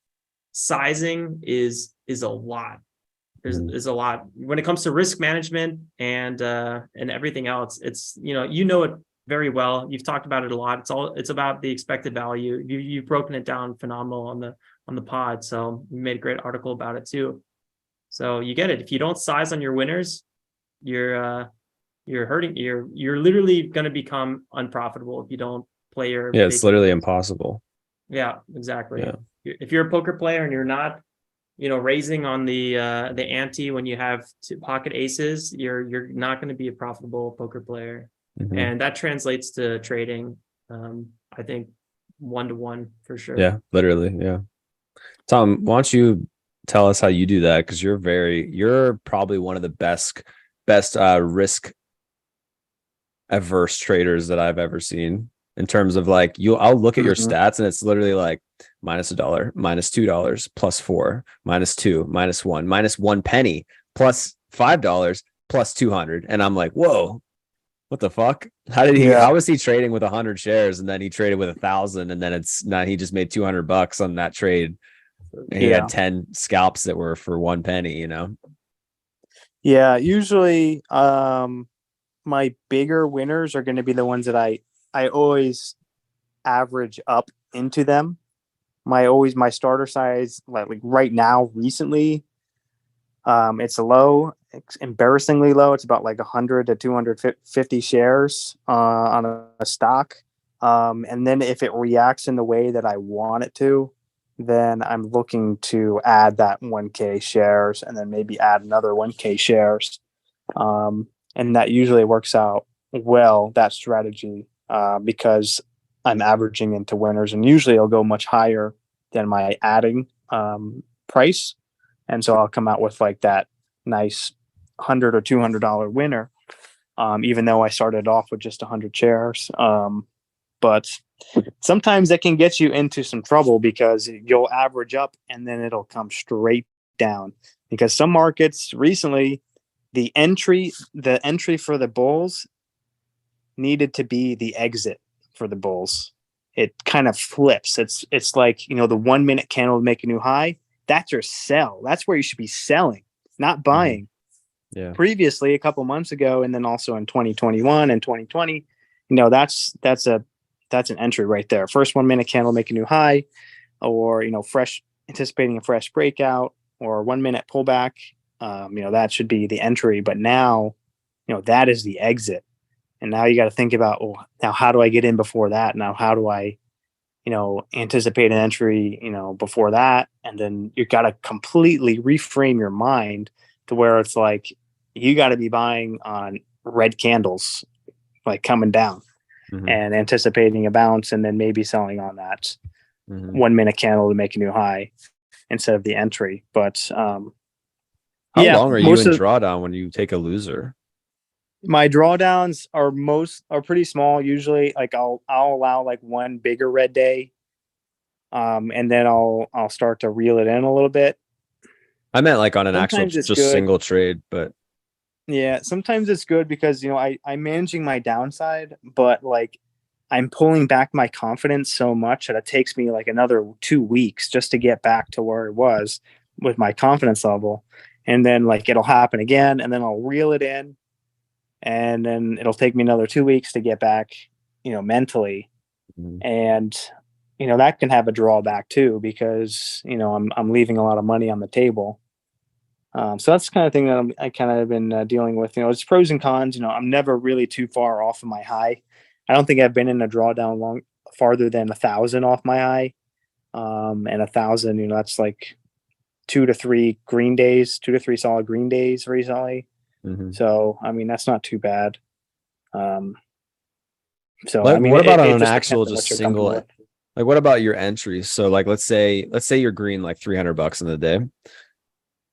Speaker 3: sizing is a lot. There's a lot when it comes to risk management and everything else. It's, it very well. You've talked about it a lot. It's about the expected value. You've broken it down phenomenal on the pod. So you made a great article about it too. So you get it. If you don't size on your winners, you're hurting. You're literally going to become unprofitable if you don't play your.
Speaker 2: Yeah, it's literally impossible.
Speaker 3: Yeah, exactly.
Speaker 2: Yeah.
Speaker 3: If you're a poker player and you're not, raising on the ante when you have pocket aces, you're not going to be a profitable poker player. And that translates to trading. I think 1-to-1 for sure.
Speaker 2: Yeah, literally. Yeah. Tom, why don't you tell us how you do that? Because you're probably one of the best risk averse traders that I've ever seen in terms of like I'll look at your stats and it's literally like -$1, -$2, +4, -2, -1, -1 penny, +$5, +200. And I'm like, whoa, what the fuck? How was he trading with 100 shares and then he traded with 1,000 and then he just made $200 on that trade. And he had 10 scalps that were for 1 penny,
Speaker 1: Yeah, usually my bigger winners are going to be the ones that I always average up into them. My starter size, like right now, recently, it's embarrassingly low. It's about like 100 to 250 shares on a stock. And then if it reacts in the way that I want it to, then I'm looking to add that 1K shares and then maybe add another 1K shares. And that usually works out well, that strategy, because I'm averaging into winners, and usually it'll go much higher than my adding price. And so I'll come out with like that nice $100 or $200 winner, even though I started off with just 100 shares. But sometimes that can get you into some trouble because you'll average up and then it'll come straight down. Because some markets recently, the entry for the bulls needed to be the exit for the bulls. It kind of flips. It's like, the 1 minute candle to make a new high. That's your sell. That's where you should be selling, not buying.
Speaker 2: Yeah.
Speaker 1: Previously, a couple months ago, and then also in 2021 and 2020, that's an entry right there. First 1 minute candle make a new high, or anticipating a fresh breakout, or 1 minute pullback. That should be the entry. But now, that is the exit. And now you got to think about, now how do I get in before that? Now how do I, anticipate an entry, before that? And then you got to completely reframe your mind to where it's like you got to be buying on red candles, like coming down, and anticipating a bounce, and then maybe selling on that 1 minute candle to make a new high instead of the entry. But
Speaker 2: how long are you in drawdown when you take a loser?
Speaker 1: My drawdowns are pretty small. Usually, like I'll allow like one bigger red day, and then I'll start to reel it in a little bit.
Speaker 2: I meant like on an actual
Speaker 1: Sometimes it's
Speaker 2: just
Speaker 1: good.
Speaker 2: single trade, but
Speaker 1: Yeah, sometimes it's good because I'm managing my downside, but like I'm pulling back my confidence so much that it takes me like another 2 weeks just to get back to where it was with my confidence level. And then like it'll happen again, and then I'll reel it in, and then it'll take me another 2 weeks to get back, mentally. And that can have a drawback too, because I'm leaving a lot of money on the table. So that's the kind of thing that I kind of been dealing with. It's pros and cons. I'm never really too far off of my high. I don't think I've been in a drawdown farther than 1,000 off my high. And 1,000, that's like 2 to 3 solid green days recently. So I mean, that's not too bad. So
Speaker 2: like,
Speaker 1: I mean,
Speaker 2: what about on
Speaker 1: it
Speaker 2: an
Speaker 1: just
Speaker 2: actual
Speaker 1: depends on what
Speaker 2: just
Speaker 1: you're comfortable
Speaker 2: single?
Speaker 1: with.
Speaker 2: Like, what about your entries? So, like, let's say you're green like $300 in the day.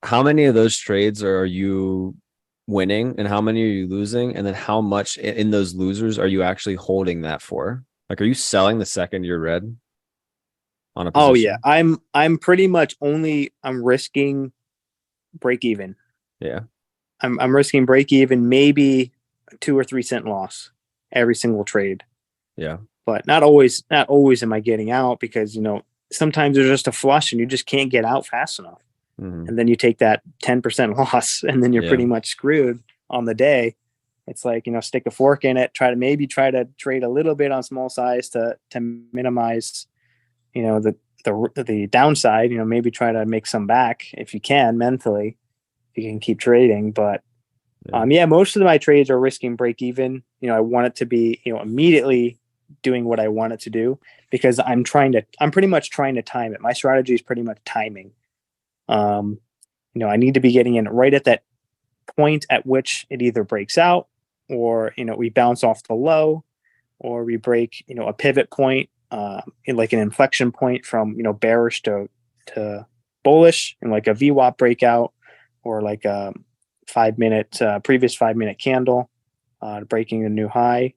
Speaker 2: How many of those trades are you winning, and how many are you losing? And then how much in those losers are you actually holding that for? Like, are you selling the second you're red on a position?
Speaker 1: Oh yeah, I'm pretty much I'm risking break even.
Speaker 2: Yeah.
Speaker 1: I'm risking break even, maybe a 2 or 3 cent loss every single trade.
Speaker 2: Yeah.
Speaker 1: But not always am I getting out, because sometimes there's just a flush and you just can't get out fast enough. And then you take that 10% loss, and then you're pretty much screwed on the day. It's like, stick a fork in it, try to trade a little bit on small size to minimize, the downside, maybe try to make some back if you can mentally, if you can keep trading. But most of my trades are risking break even. I want it to be, immediately doing what I want it to do, because I'm pretty much trying to time it. My strategy is pretty much timing. I need to be getting in right at that point at which it either breaks out, or we bounce off the low, or we break a pivot point, in like an inflection point from bearish to bullish, in like a VWAP breakout, or like a 5-minute previous 5-minute candle, breaking a new high.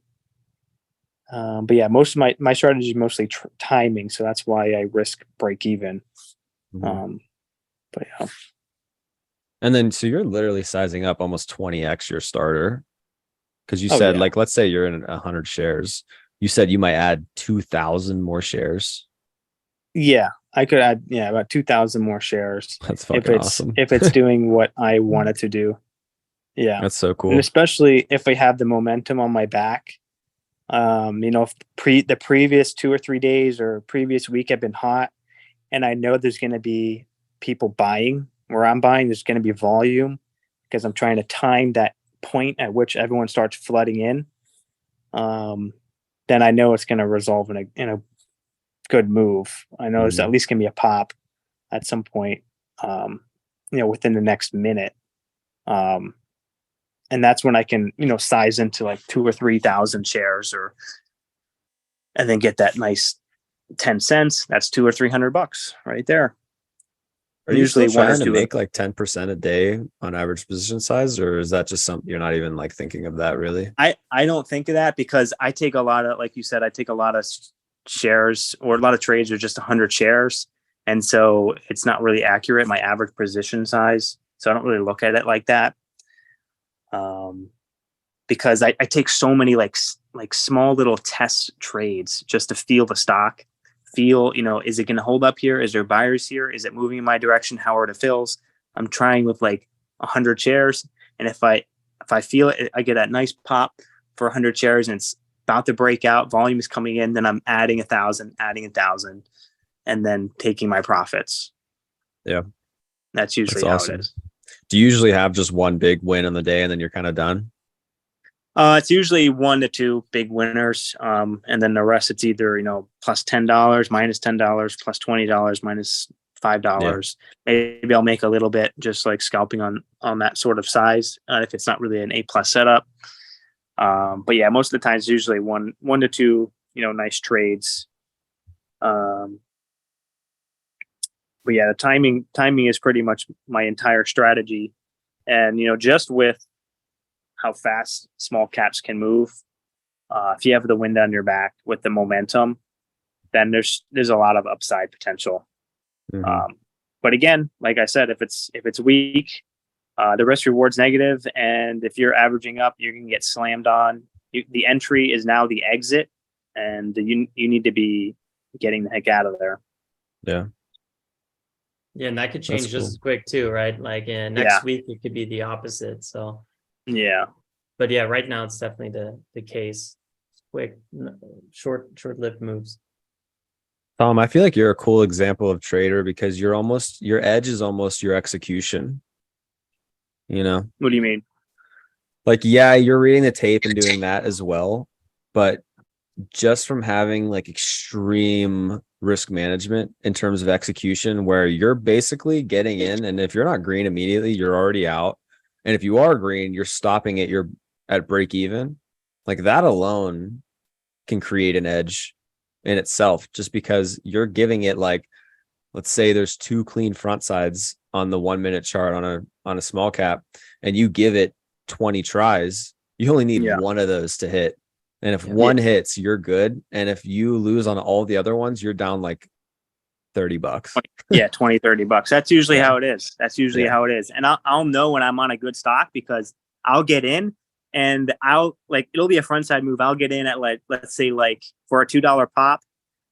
Speaker 1: But yeah, most of my strategy is mostly timing, so that's why I risk break even. But yeah.
Speaker 2: And then, so you're literally sizing up almost 20x your starter, because you said, like, let's say you're in 100 shares. You said you might add 2,000 more shares.
Speaker 1: Yeah, I could add about 2,000 more shares.
Speaker 2: That's fucking awesome.
Speaker 1: If it's doing what I want it to do. Yeah,
Speaker 2: that's so cool.
Speaker 1: And especially if I have the momentum on my back. If the previous 2 or 3 days or previous week have been hot, and I know there's going to be people buying where I'm buying, there's going to be volume, because I'm trying to time that point at which everyone starts flooding in. Then I know it's going to resolve in a good move. I know it's at least going to be a pop at some point, within the next minute. And that's when I can, size into like 2,000 or 3,000 shares, and then get that nice 10 cents. That's $200 or $300 right there.
Speaker 2: Are you usually trying to make like 10% a day on average position size, or is that just something you're not even like thinking of that really?
Speaker 1: I don't think of that, because I take a lot of, like you said, I take a lot of shares, or a lot of trades are just 100 shares. And so it's not really accurate, my average position size. So I don't really look at it like that. Because I take so many like small little test trades just to feel the stock, is it going to hold up here? Is there buyers here? Is it moving in my direction? How are the fills? I'm trying with like 100 shares. And if I feel it, I get that nice pop for 100 shares and it's about to break out, volume is coming in, then I'm adding 1,000, and then taking my profits.
Speaker 2: Yeah.
Speaker 1: That's usually how it is.
Speaker 2: Do you usually have just one big win on the day and then you're kind of done?
Speaker 1: It's usually 1 to 2 big winners. And then the rest, it's either, plus $10, minus $10, plus $20, minus $5. Yeah. Maybe I'll make a little bit just like scalping on that sort of size, if it's not really an A+ setup. But yeah, most of the time it's usually one to 2, nice trades. But yeah, the timing is pretty much my entire strategy. And, just with how fast small caps can move, if you have the wind on your back with the momentum, then there's a lot of upside potential. But again, like I said, if it's weak, the risk reward's negative, and if you're averaging up, you're gonna get slammed on. The entry is now the exit, and you need to be getting the heck out of there.
Speaker 2: Yeah.
Speaker 3: Yeah, and that could change
Speaker 2: That's
Speaker 3: just
Speaker 2: cool.
Speaker 3: as quick too, right? Like next week it could be the opposite. So
Speaker 1: Yeah.
Speaker 3: but yeah, right now it's definitely the case. Quick, short-lived moves.
Speaker 2: Tom, I feel like you're a cool example of trader because your edge is almost your execution. You know,
Speaker 1: What do you mean?
Speaker 2: like, yeah, you're reading the tape and doing that as well, but just from having like extreme risk management in terms of execution, where you're basically getting in, and if you're not green immediately, you're already out. And if you are green, you're stopping you're at break even. Like that alone can create an edge in itself, just because you're giving it, like, let's say there's 2 clean front sides on the 1 minute chart on a small cap, and you give it 20 tries, you only need one of those to hit. And if one hits, you're good. And if you lose on all the other ones, you're down like $30.
Speaker 1: Yeah, $20-$30. That's usually how it is. That's usually how it is. And I'll know when I'm on a good stock, because I'll get in and it'll be a front side move. I'll get in at, like, let's say, like, for a $2 pop,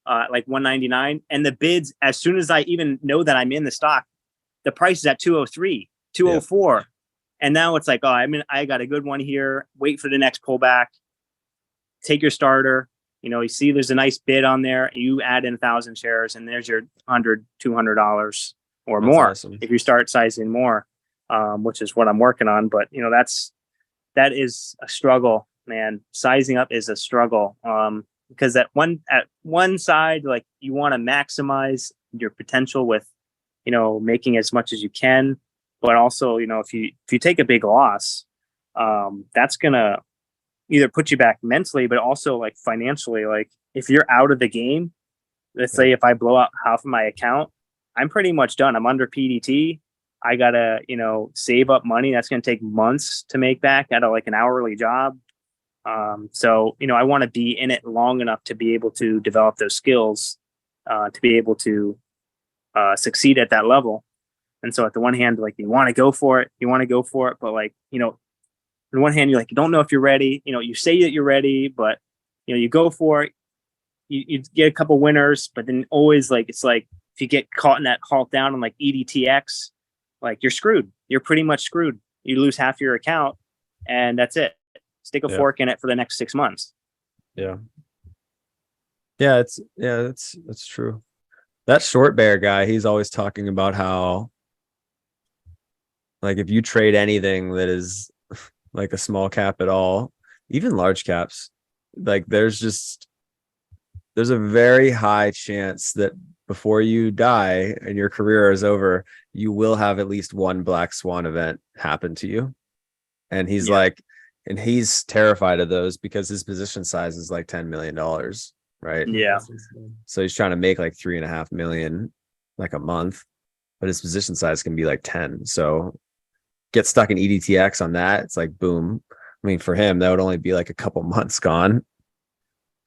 Speaker 1: like 199, and the bids, as soon as I even know that I'm in the stock, the price is at 203, 204. And now it's like, I got a good one here. Wait for the next pullback. Take your starter. You see there's a nice bid on there. You add in 1,000 shares, and there's your $100, $200 or more.
Speaker 2: Awesome.
Speaker 1: If you start sizing more, which is what I'm working on. But that is a struggle, man. Sizing up is a struggle. Because at one side, like, you want to maximize your potential with, making as much as you can. But also, if you take a big loss, that's gonna either put you back mentally, but also, like, financially. Like, if you're out of the game, let's say if I blow out half of my account, I'm pretty much done. I'm under PDT. I gotta, save up money. That's gonna take months to make back out of, like, an hourly job. So, I want to be in it long enough to be able to develop those skills, to be able to succeed at that level. And so, at the one hand, like, you want to go for it, but, like, on one hand, you're like, you don't know if you're ready. You say that you're ready, but you go for it. You get a couple winners, but then always, like, it's like, if you get caught in that halt down on, like, EDTX, like, you're screwed. You're pretty much screwed. You lose half your account, and that's it. Stick a fork in it for the next 6 months.
Speaker 2: Yeah. Yeah, that's true. That short bear guy, he's always talking about how, like, if you trade anything that is like a small cap at all, even large caps, like, there's a very high chance that before you die and your career is over, you will have at least one black swan event happen to you. And he's like, and he's terrified of those because his position size is like $10 million, right?
Speaker 1: Yeah.
Speaker 2: So he's trying to make like 3.5 million like a month, but his position size can be like 10. So get stuck in EDTX on that, it's like, boom. I mean, for him, that would only be like a couple months gone.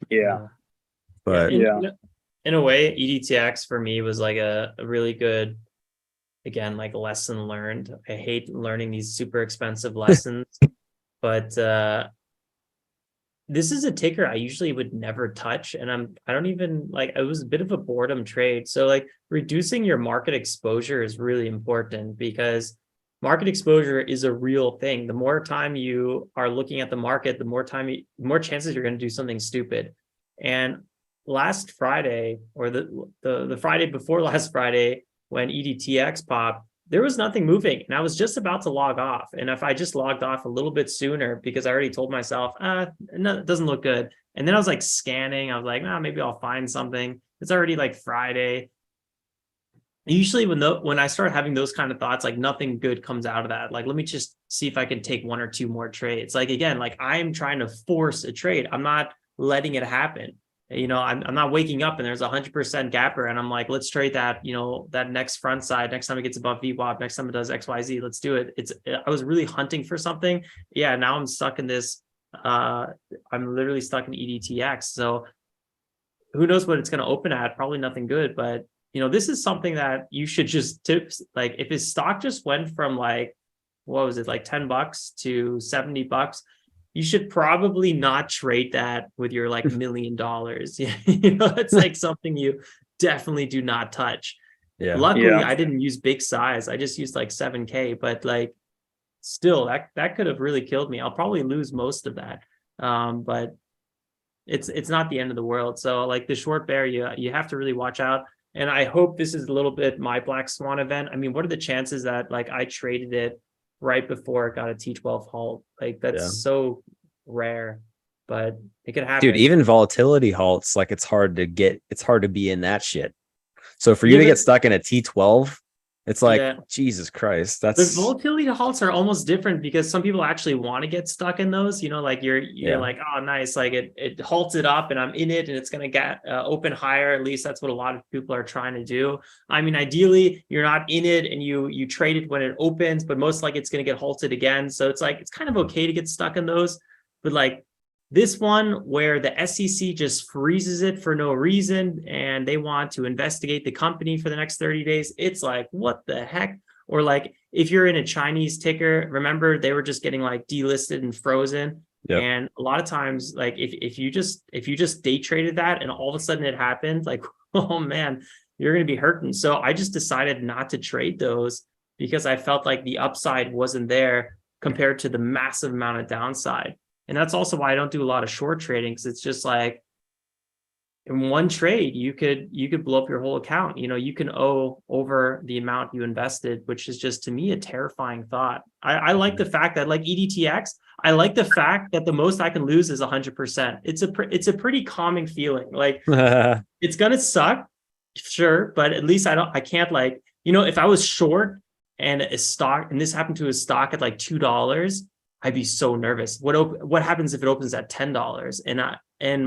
Speaker 1: Yeah.
Speaker 2: But
Speaker 3: in a way, EDTX for me was like a really good, again, like, lesson learned. I hate learning these super expensive lessons, but this is a ticker I usually would never touch. And I don't even, like, it was a bit of a boredom trade. So, like, reducing your market exposure is really important, because market exposure is a real thing. The more time you are looking at the market, the more chances you're going to do something stupid. And last Friday, or the Friday before last Friday, when EDTX popped, there was nothing moving, and I was just about to log off. And if I just logged off a little bit sooner, because I already told myself, no, it doesn't look good. And then I was like scanning. I was like, maybe I'll find something. It's already like Friday. Usually when I start having those kind of thoughts, like, nothing good comes out of that. Like, let me just see if I can take 1 or 2 more trades. Like, again, like, I'm trying to force a trade. I'm not letting it happen. I'm not waking up and there's 100% gapper and I'm like, let's trade that, that next front side. Next time it gets above VWAP, next time it does XYZ, let's do it. I was really hunting for something. Yeah. Now I'm stuck in this. I'm literally stuck in EDTX. So who knows what it's going to open at? Probably nothing good, but this is something that you should just like, if his stock just went from like, what was it, like $10 to $70, you should probably not trade that with your like $1 million. It's like something you definitely do not touch.
Speaker 2: Yeah.
Speaker 3: Luckily,
Speaker 1: Yeah.
Speaker 3: I didn't use big size. I just used like 7K, but like still that could have really killed me. I'll probably lose most of that. But it's not the end of the world. So like the short bear, you have to really watch out. And I hope this is a little bit my black swan event. I mean, what are the chances that like I traded it right before it got a T12 halt? Like that's so rare, but it could happen.
Speaker 2: Dude, even volatility halts, like it's hard to be in that shit. So for you to get stuck in a T12, it's like, Jesus Christ,
Speaker 3: the volatility halts are almost different because some people actually want to get stuck in those, like you're like, oh, nice. Like it halts it up and I'm in it and it's going to get open higher. At least that's what a lot of people are trying to do. I mean, ideally you're not in it and you trade it when it opens, but most likely it's going to get halted again. So it's like, it's kind of okay to get stuck in those, but like this one where the SEC just freezes it for no reason and they want to investigate the company for the next 30 days. It's like, what the heck? Or like, if you're in a Chinese ticker, remember they were just getting like delisted and frozen. Yep. And a lot of times, like if you just day traded that and all of a sudden it happened, like, oh man, you're going to be hurting. So I just decided not to trade those because I felt like the upside wasn't there compared to the massive amount of downside. And that's also why I don't do a lot of short trading, because it's just like in one trade, you could blow up your whole account. You can owe over the amount you invested, which is just, to me, a terrifying thought. I like the fact that like EDTX, I like the fact that the most I can lose is 100%. It's a pretty calming feeling. Like it's going to suck, sure, but at least I can't like, if I was short and a stock, and this happened to a stock at like $2, I'd be so nervous. What happens if it opens at $10 and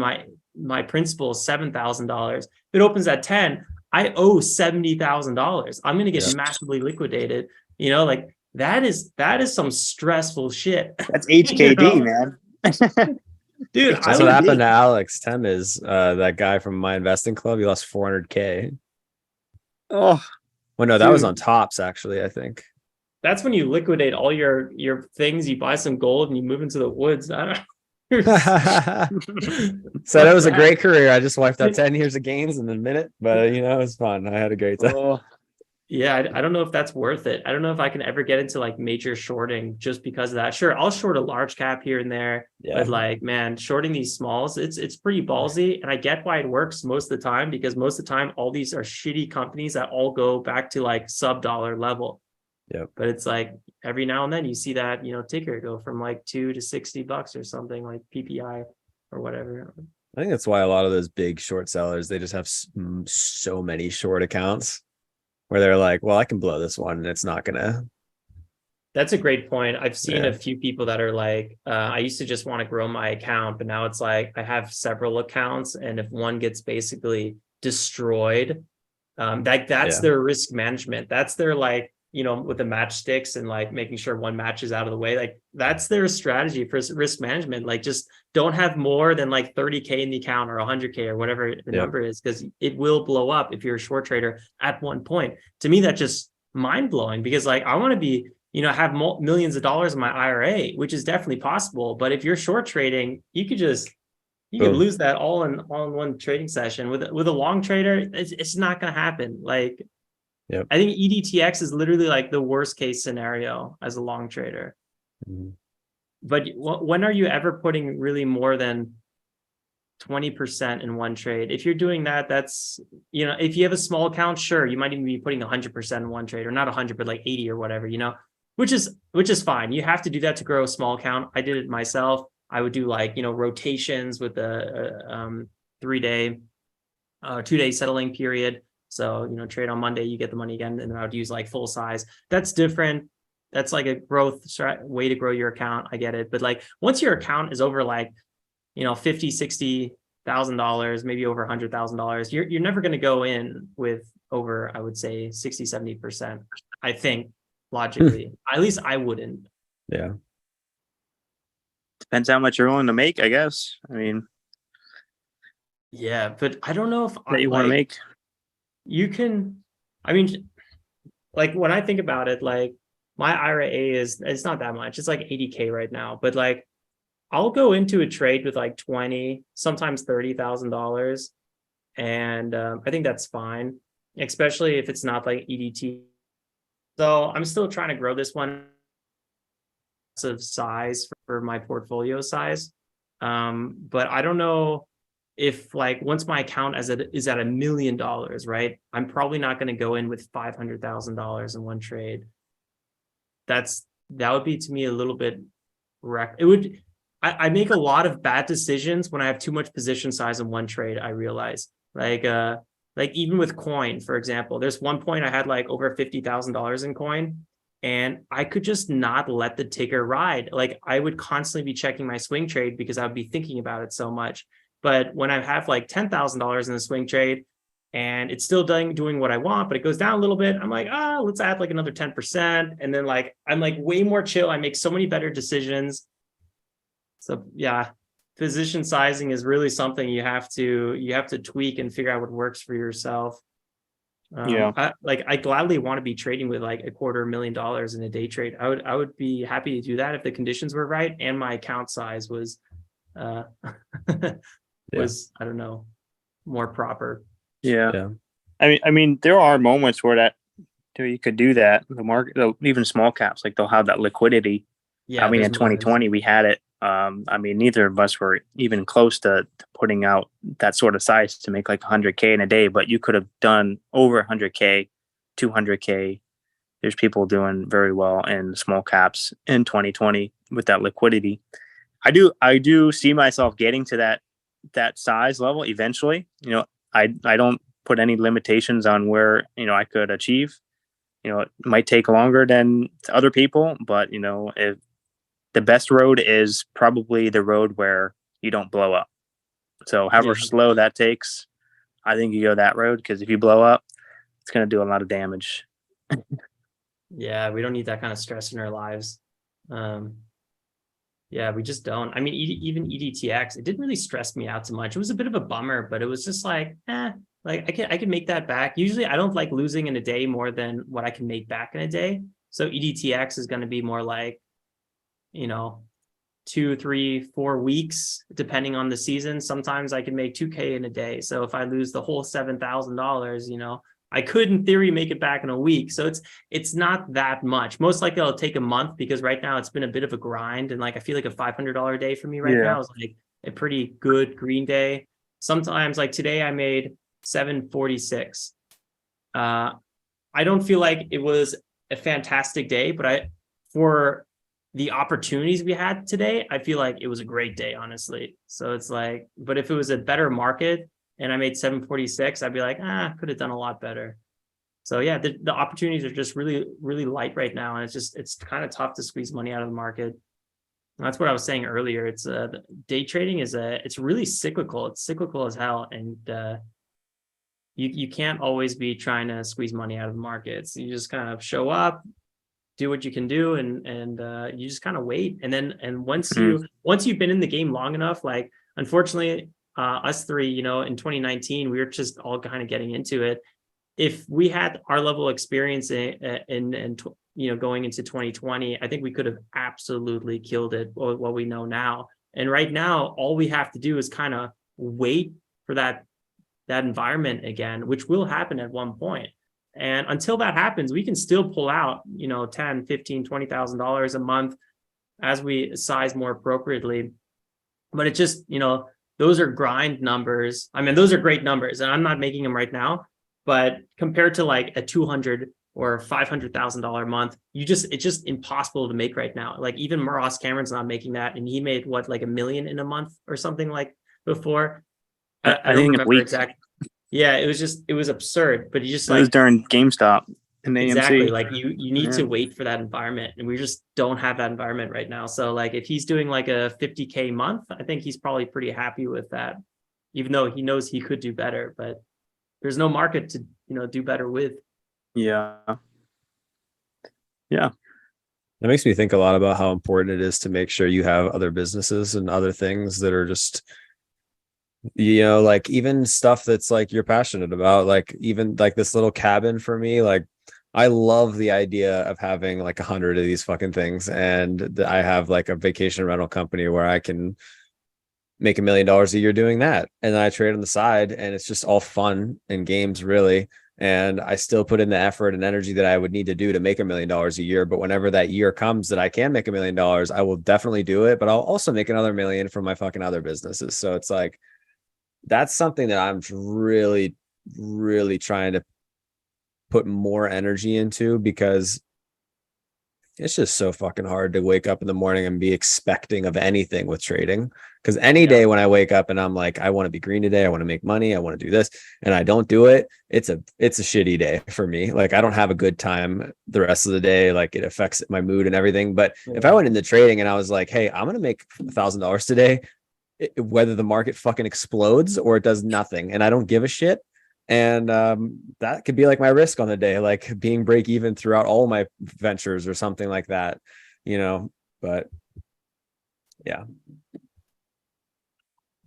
Speaker 3: my principal is $7,000? If it opens at 10, I owe $70,000. I'm going to get massively liquidated. Like that is some stressful shit.
Speaker 1: That's HKD, man.
Speaker 3: Dude,
Speaker 2: that's what happened to Alex Temes, that guy from my investing club. He lost 400K.
Speaker 1: Oh,
Speaker 2: well, no, that was on Tops, actually, I think.
Speaker 3: That's when you liquidate all your things. You buy some gold and you move into the woods. I don't
Speaker 2: So that was a great career. I just wiped out 10 years of gains in a minute, but it was fun. I had a great time.
Speaker 3: Yeah, I don't know if that's worth it. I don't know if I can ever get into like major shorting just because of that. Sure, I'll short a large cap here and there, but like, man, shorting these smalls, it's pretty ballsy. And I get why it works most of the time, because most of the time, all these are shitty companies that all go back to like sub-dollar level.
Speaker 2: Yep.
Speaker 3: But it's like every now and then you see that, ticker go from like $2 to $60 or something, like PPI or whatever.
Speaker 2: I think that's why a lot of those big short sellers, they just have so many short accounts where they're like, well, I can blow this one and it's not gonna.
Speaker 3: That's a great point. I've seen a few people that are like, I used to just want to grow my account, but now it's like I have several accounts, and if one gets basically destroyed, that's their risk management. That's their like, with the matchsticks and like making sure one match is out of the way. Like that's their strategy for risk management. Like just don't have more than like 30K in the account or 100K or whatever the number is, because it will blow up if you're a short trader at one point. To me, that's just mind blowing, because like I want to be, have millions of dollars in my IRA, which is definitely possible. But if you're short trading, you could lose that all in one trading session. With a long trader, it's not going to happen. Like,
Speaker 2: yep.
Speaker 3: I think EDTX is literally like the worst case scenario as a long trader.
Speaker 2: Mm-hmm.
Speaker 3: But when are you ever putting really more than 20% in one trade? If you're doing that, that's, if you have a small account, sure, you might even be putting 100% in one trade, or not 100, but like 80 or whatever, which is fine. You have to do that to grow a small account. I did it myself. I would do like, rotations with the 3-day, 2-day settling period. So, trade on Monday, you get the money again, and then I would use like full size. That's different. That's like a growth way to grow your account. I get it. But like once your account is over like, $50,000, $60,000, maybe over $100,000, you're never going to go in with over, I would say 60, 70%. I think logically, at least I wouldn't.
Speaker 2: Yeah.
Speaker 1: Depends how much you're willing to make, I guess. I mean,
Speaker 3: yeah, but I don't know if
Speaker 1: that you want to make.
Speaker 3: you can, I mean, like when I think about it, like my IRA it's not that much. It's like 80K right now, but like I'll go into a trade with like 20, sometimes $30,000. And I think that's fine, especially if it's not like EDT. So I'm still trying to grow this one of size for my portfolio size. But I don't know if like once my account is at $1 million, right? I'm probably not going to go in with $500,000 in one trade. That would be to me a little bit it would. I make a lot of bad decisions when I have too much position size in one trade. I realize like even with coin, for example, there's one point I had like over $50,000 in coin, and I could just not let the ticker ride. Like I would constantly be checking my swing trade because I would be thinking about it so much. But when I have like $10,000 in a swing trade and it's still doing what I want, but it goes down a little bit, I'm like, let's add like another 10%. And then like, I'm like way more chill. I make so many better decisions. So yeah, position sizing is really something you have to tweak and figure out what works for yourself. I gladly want to be trading with like $250,000 in a day trade. I would be happy to do that if the conditions were right and my account size was I don't know, more proper.
Speaker 1: Yeah. I mean, there are moments where you could do that. The market, even small caps, like they'll have that liquidity.
Speaker 3: Yeah.
Speaker 1: I mean, in 2020, we had it. I mean, neither of us were even close to putting out that sort of size to make like 100K in a day, but you could have done over 100K, 200K. There's people doing very well in small caps in 2020 with that liquidity. I do see myself getting to that size level eventually. I don't put any limitations on where, I could achieve. It might take longer than other people, but if the best road is probably the road where you don't blow up. So however slow that takes, I think you go that road, because if you blow up, it's going to do a lot of damage.
Speaker 3: Yeah, we don't need that kind of stress in our lives. Yeah, we just don't. I mean, even EDTX, it didn't really stress me out too much. It was a bit of a bummer, but it was just like, like I can make that back. Usually I don't like losing in a day more than what I can make back in a day. So EDTX is going to be more like, 2, 3, 4 weeks, depending on the season. Sometimes I can make 2K in a day. So if I lose the whole $7,000, I could in theory make it back in a week. So it's not that much. Most likely it'll take a month, because right now it's been a bit of a grind. And like, I feel like a $500 day for me right now is like a pretty good green day. Sometimes like today I made 746. I don't feel like it was a fantastic day, but for the opportunities we had today, I feel like it was a great day, honestly. So it's like, but if it was a better market and I made 746, I'd be like, could have done a lot better. So yeah, the opportunities are just really, really light right now. And it's kind of tough to squeeze money out of the market. And that's what I was saying earlier. It's day trading it's really cyclical. It's cyclical as hell. And you can't always be trying to squeeze money out of the markets. You just kind of show up, do what you can do, and you just kind of wait. And once you've been in the game long enough, like unfortunately us three, in 2019, we were just all kind of getting into it. If we had our level of experience in going into 2020, I think we could have absolutely killed it, what we know now. And right now, all we have to do is kind of wait for that environment again, which will happen at one point. And until that happens, we can still pull out, $10, $15, $20,000 a month as we size more appropriately. But it just, those are grind numbers. I mean, those are great numbers, and I'm not making them right now. But compared to like a $200,000 or $500,000 a month, it's just impossible to make right now. Like even Maross Cameron's not making that, and he made what, like $1 million in a month or something like before. I don't remember exactly. Yeah, it was absurd, but he just
Speaker 1: it was during GameStop and AMC.
Speaker 3: Exactly. Like you need to wait for that environment, and we just don't have that environment right now. So like if he's doing like a 50K month, I think he's probably pretty happy with that, even though he knows he could do better, but there's no market to, do better with.
Speaker 1: Yeah.
Speaker 2: That makes me think a lot about how important it is to make sure you have other businesses and other things that are just You know, like even stuff that's like you're passionate about, like even like this little cabin for me, like I love the idea of having like 100 of these fucking things, and I have like a vacation rental company where I can make $1 million a year doing that, and then I trade on the side, and it's just all fun and games, really. And I still put in the effort and energy that I would need to do to make $1 million a year. But whenever that year comes that I can make $1 million, I will definitely do it. But I'll also make another million from my fucking other businesses. So it's like that's something that I'm really, really trying to put more energy into, because it's just so fucking hard to wake up in the morning and be expecting of anything with trading. Because any day when I wake up and I'm like, I want to be green today, I want to make money, I want to do this, and I don't do it, it's a shitty day for me. Like I don't have a good time the rest of the day. Like it affects my mood and everything. But if I went into trading and I was like, hey, I'm gonna make $1,000 today, whether the market fucking explodes or it does nothing, and I don't give a shit. And that could be like my risk on the day, like being break even throughout all my ventures or something like that, you know. But yeah,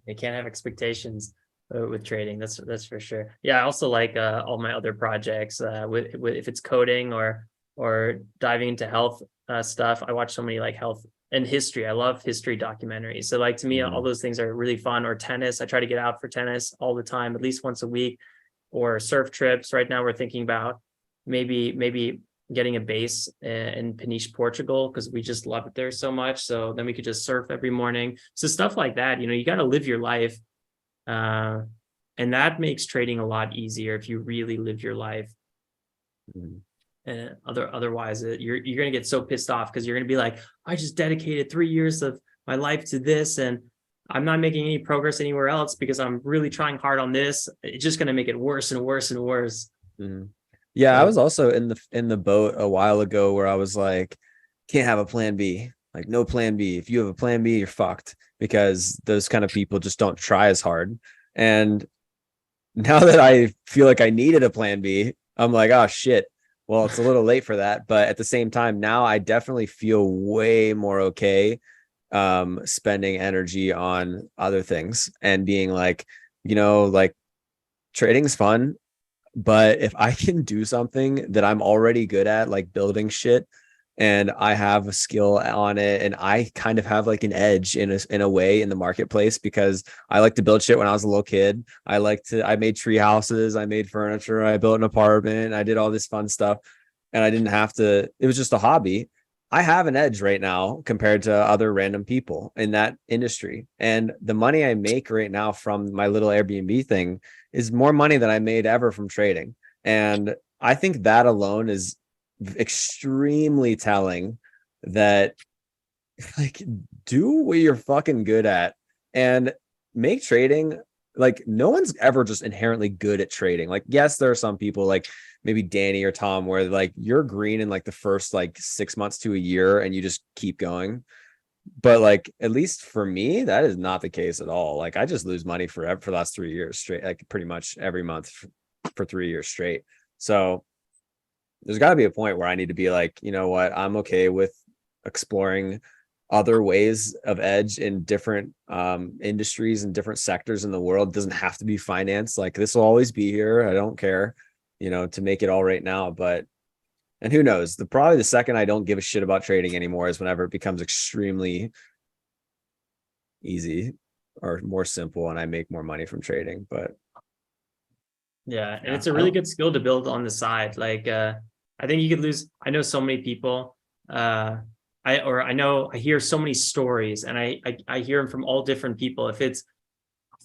Speaker 3: You can't have expectations with trading. That's for sure. Yeah, I also like all my other projects with if it's coding or diving into health stuff. I watch so many like health and history. I love history documentaries. So like to me, all those things are really fun. Or tennis. I try to get out for tennis all the time, at least once a week. Or surf trips. Right now we're thinking about maybe getting a base in Peniche, Portugal, because we just love it there so much. So then we could just surf every morning. So stuff like that, you got to live your life. And that makes trading a lot easier if you really live your life. And otherwise you're going to get so pissed off because you're going to be like, I just dedicated 3 years of my life to this, and I'm not making any progress anywhere else because I'm really trying hard on this. It's just going to make it worse and worse and worse.
Speaker 2: Yeah, I was also in the boat a while ago where I was like, can't have a plan B. Like no plan B. If you have a plan B, you're fucked, because those kind of people just don't try as hard. And now that I feel like I needed a plan B, I'm like, oh shit. Well, it's a little late for that. But at the same time, now I definitely feel way more okay spending energy on other things and being like, like trading's fun, but if I can do something that I'm already good at, like building shit, and I have a skill on it, and I kind of have like an edge in a way in the marketplace, because I like to build shit. When I was a little kid, I made tree houses, I made furniture, I built an apartment, I did all this fun stuff, and I didn't have to, it was just a hobby. I have an edge right now compared to other random people in that industry. And the money I make right now from my little Airbnb thing is more money than I made ever from trading. And I think that alone is extremely telling, that like do what you're fucking good at and make trading. Like no one's ever just inherently good at trading. Like, yes, there are some people like maybe Danny or Tom where like you're green in like the first like 6 months to a year and you just keep going. But like, at least for me, that is not the case at all. Like I just lose money for the last 3 years straight, like pretty much every month for 3 years straight. So there's got to be a point where I need to be like, you know what, I'm okay with exploring other ways of edge in different industries and different sectors in the world. It doesn't have to be finance. Like this will always be here. I don't care, to make it all right now. But, and who knows, probably the second I don't give a shit about trading anymore is whenever it becomes extremely easy or more simple and I make more money from trading. But
Speaker 3: yeah, and it's a really good skill to build on the side. Like I think you could lose. I know so many people. I hear so many stories, and I hear them from all different people. If it's,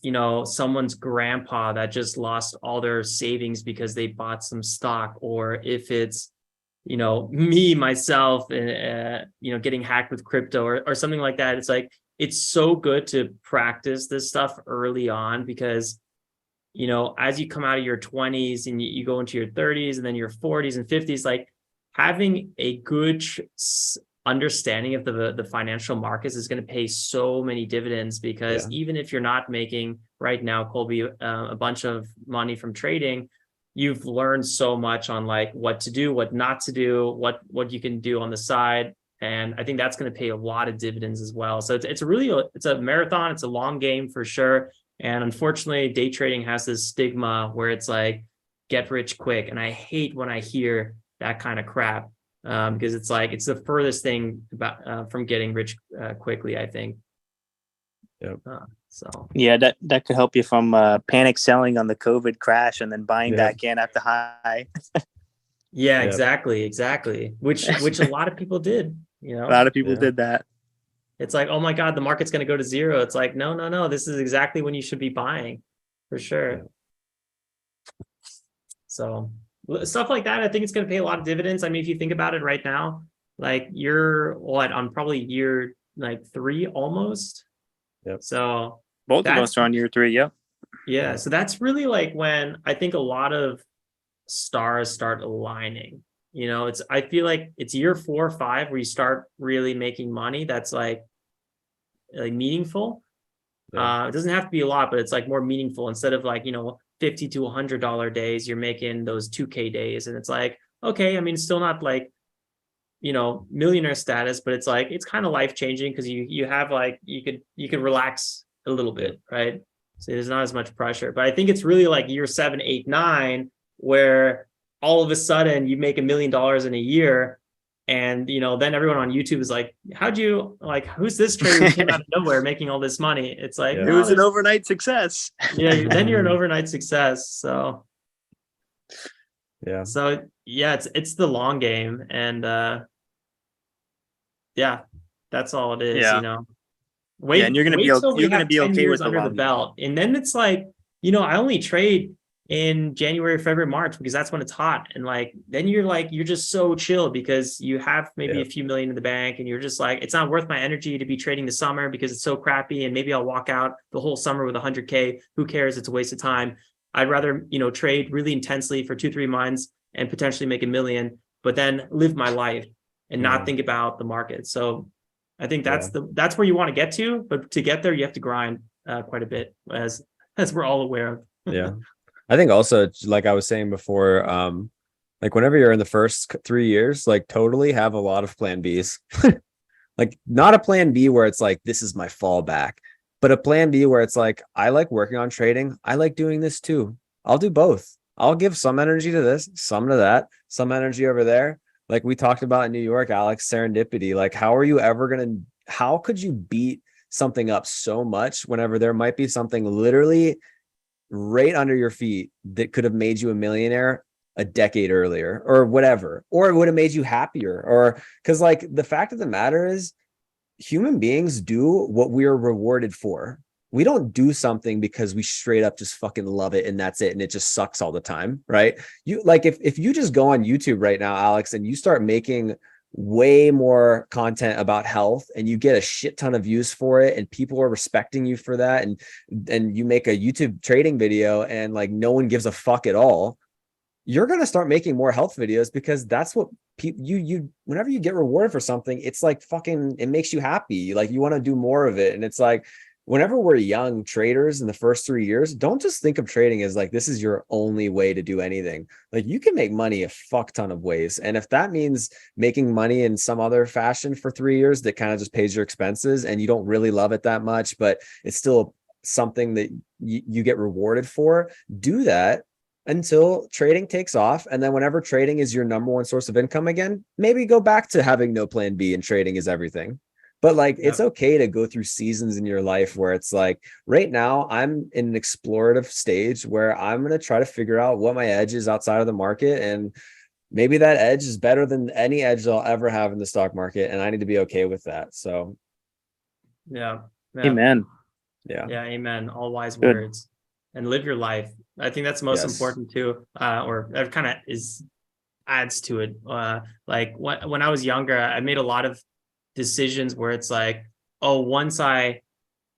Speaker 3: someone's grandpa that just lost all their savings because they bought some stock, or if it's, me, myself, and, getting hacked with crypto or something like that. It's like, it's so good to practice this stuff early on, because, as you come out of your 20s and you go into your 30s and then your 40s and 50s, like having a good understanding of the financial markets is going to pay so many dividends, because even if you're not making right now, Colby, a bunch of money from trading, you've learned so much on like what to do, what not to do, what you can do on the side. And I think that's going to pay a lot of dividends as well. So it's a marathon. It's a long game for sure. And unfortunately, day trading has this stigma where it's like, get rich quick. And I hate when I hear that kind of crap, because it's like, it's the furthest thing about from getting rich quickly, I think.
Speaker 2: Yep.
Speaker 3: So
Speaker 1: Yeah, that could help you from panic selling on the COVID crash and then buying back in at the high.
Speaker 3: yeah,
Speaker 2: Yep.
Speaker 3: exactly. Which a lot of people did, you know.
Speaker 1: A lot of people did that.
Speaker 3: It's like, oh my God, the market's going to go to zero. It's like, no. This is exactly when you should be buying, for sure.
Speaker 2: Yeah.
Speaker 3: So stuff like that, I think it's going to pay a lot of dividends. I mean, if you think about it right now, like you're on probably year like 3 almost.
Speaker 2: Yep.
Speaker 3: So
Speaker 1: both of us are on year 3. Yep.
Speaker 3: Yeah. So that's really like when I think a lot of stars start aligning. You know, I feel like it's year 4 or 5 where you start really making money that's like meaningful.
Speaker 2: Yeah.
Speaker 3: It doesn't have to be a lot, but it's like more meaningful. Instead of like, $50 to $100 days, you're making those 2K days. And it's like, okay, I mean, still not like, millionaire status, but it's like, it's kind of life changing because you have like, you could relax a little bit, right? So there's not as much pressure. But I think it's really like year 7, 8, 9, where all of a sudden you make $1 million in a year. And, then everyone on YouTube is like, who's this trader who came out of nowhere making all this money? It's like,
Speaker 1: it was an overnight success.
Speaker 3: Yeah. Then you're an overnight success. So,
Speaker 2: yeah.
Speaker 3: So yeah, it's the long game. And, that's all it is, Wait,
Speaker 1: and you're going to be okay with the
Speaker 3: under the belt. And then it's like, I only trade in January, February, March, because that's when it's hot. And like, then you're just so chill because you have maybe a few million in the bank and you're just like, it's not worth my energy to be trading the summer because it's so crappy. And maybe I'll walk out the whole summer with 100K. Who cares? It's a waste of time. I'd rather, trade really intensely for 2-3 months and potentially make $1 million, but then live my life and not think about the market. So I think that's where you want to get to, but to get there, you have to grind quite a bit, as we're all aware of.
Speaker 2: Yeah. I think also, like I was saying before, like whenever you're in the first 3 years, like totally have a lot of plan Bs. Like not a plan B where it's like, this is my fallback, but a plan B where it's like, I like working on trading. I like doing this too. I'll do both. I'll give some energy to this, some to that, some energy over there. Like we talked about in New York, Alex, serendipity. Like, how could you beat something up so much whenever there might be something literally right under your feet that could have made you a millionaire a decade earlier or whatever, or it would have made you happier? Or because like the fact of the matter is human beings do what we are rewarded for. We don't do something because we straight up just fucking love it and that's it. And it just sucks all the time. Right. You like, if you just go on YouTube right now, Alex, and you start making way more content about health and you get a shit ton of views for it and people are respecting you for that. And you make a YouTube trading video and like, no one gives a fuck at all. You're going to start making more health videos because that's what you whenever you get rewarded for something, it's like fucking, it makes you happy. Like you want to do more of it. And it's like, whenever we're young traders in the first 3 years, don't just think of trading as like, this is your only way to do anything. Like you can make money a fuck ton of ways. And if that means making money in some other fashion for 3 years that kind of just pays your expenses and you don't really love it that much, but it's still something that you get rewarded for, do that until trading takes off. And then whenever trading is your number one source of income again, maybe go back to having no plan B and trading is everything. But like, it's okay to go through seasons in your life where it's like, right now I'm in an explorative stage where I'm going to try to figure out what my edge is outside of the market. And maybe that edge is better than any edge I'll ever have in the stock market. And I need to be okay with that. So.
Speaker 3: Yeah.
Speaker 1: Amen.
Speaker 3: Yeah. Amen. All wise words. And live your life. I think that's most important too. Or that kind of adds to it. Like when I was younger, I made a lot of decisions where it's like, oh, once I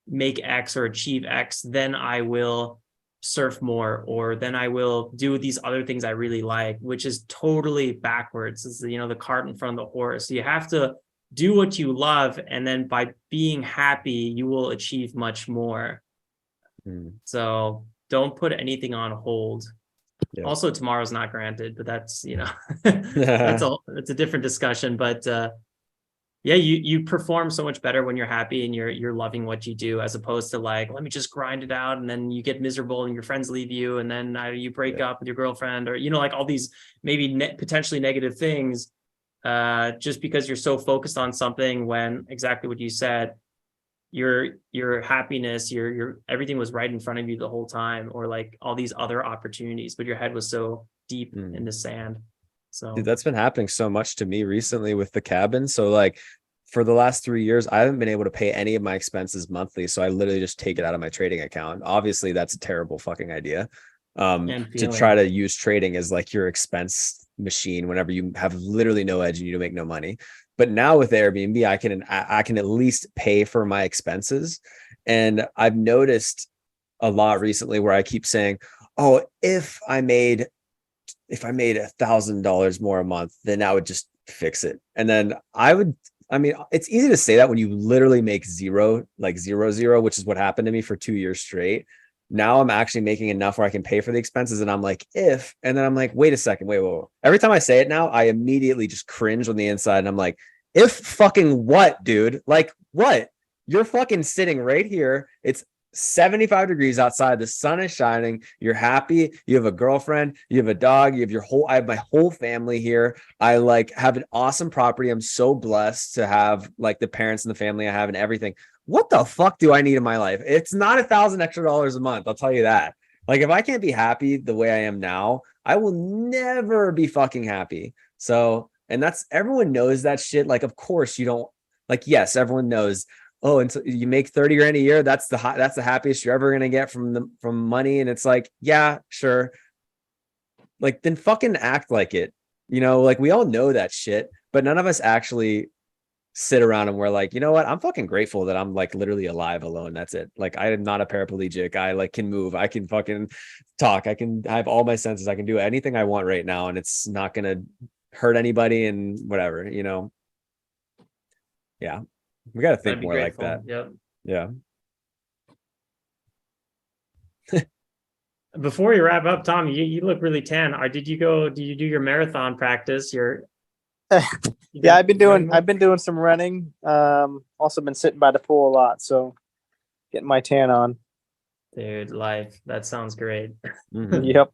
Speaker 3: make X or achieve X, then I will surf more, or then I will do these other things I really like, which is totally backwards. It's the cart in front of the horse. You have to do what you love, and then by being happy, you will achieve much more. So don't put anything on hold. Also, tomorrow's not granted, but that's that's a different discussion. But Yeah, you perform so much better when you're happy and you're loving what you do, as opposed to like, let me just grind it out, and then you get miserable and your friends leave you, and then you break up with your girlfriend, or like all these maybe potentially negative things, just because you're so focused on something, when exactly what you said, your happiness, your everything was right in front of you the whole time, or like all these other opportunities, but your head was so deep in the sand. So
Speaker 2: Dude, that's been happening so much to me recently with the cabin. So like for the last 3 years, I haven't been able to pay any of my expenses monthly. So I literally just take it out of my trading account. Obviously, that's a terrible fucking idea. To try to use trading as like your expense machine whenever you have literally no edge and you make no money. But now with Airbnb, I can at least pay for my expenses. And I've noticed a lot recently where I keep saying, oh, if I made $1,000 more a month, then I would just fix it. And then it's easy to say that when you literally make zero, like 0, which is what happened to me for 2 years straight. Now I'm actually making enough where I can pay for the expenses. And I'm like, and then I'm like, wait a second, wait. Every time I say it now, I immediately just cringe on the inside. And I'm like, if fucking what, dude? Like what? You're fucking sitting right here. It's 75 degrees outside. The sun is shining. You're happy. You have a girlfriend. You have a dog. I have my whole family here. I like have an awesome property. I'm so blessed to have like the parents and the family I have and everything. What the fuck do I need in my life? It's not $1,000 extra a month. I'll tell you that. Like if I can't be happy the way I am now, I will never be fucking happy. So, and everyone knows that shit. Like, of course you don't yes, everyone knows. Oh, and so you make 30 grand a year. That's the happiest you're ever going to get from money. And it's like, yeah, sure. Like then fucking act like it, like we all know that shit, but none of us actually sit around and we're like, you know what? I'm fucking grateful that I'm like literally alive alone. That's it. Like I am not a paraplegic. I like can move. I can fucking talk. I have all my senses. I can do anything I want right now. And it's not going to hurt anybody and whatever, Yeah. We got to think more grateful. Like that.
Speaker 3: Yep.
Speaker 2: Yeah.
Speaker 3: Before you wrap up, Tom, you look really tan. Did you do your marathon practice?
Speaker 1: Yeah, I've been doing some running. Also been sitting by the pool a lot, so getting my tan on.
Speaker 3: Dude, life. That sounds great.
Speaker 2: Mm-hmm.
Speaker 1: Yep.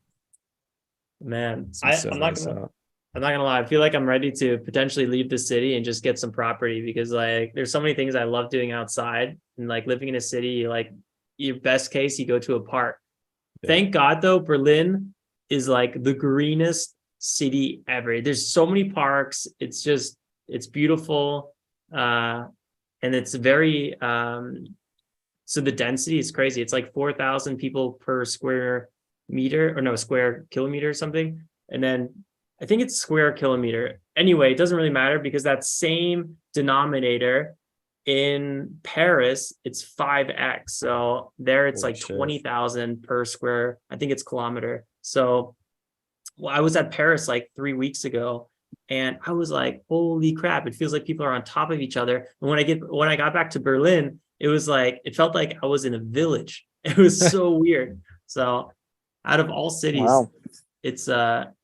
Speaker 3: Man, I'm not gonna lie. I feel like I'm ready to potentially leave the city and just get some property, because like there's so many things I love doing outside, and like living in a city, like your best case, you go to a park. Yeah. Thank God though, Berlin is like the greenest city ever. There's so many parks. It's beautiful. And it's very, so the density is crazy. It's like 4,000 people per square kilometer or something. And then I think it's square kilometer. Anyway, it doesn't really matter, because that same denominator in Paris, it's 5x. So there it's like 20,000 per square, I think it's kilometer. So I was at Paris like 3 weeks ago, and I was like, holy crap, it feels like people are on top of each other. And when I got back to Berlin, it felt like I was in a village. It was so weird. So out of all cities, wow.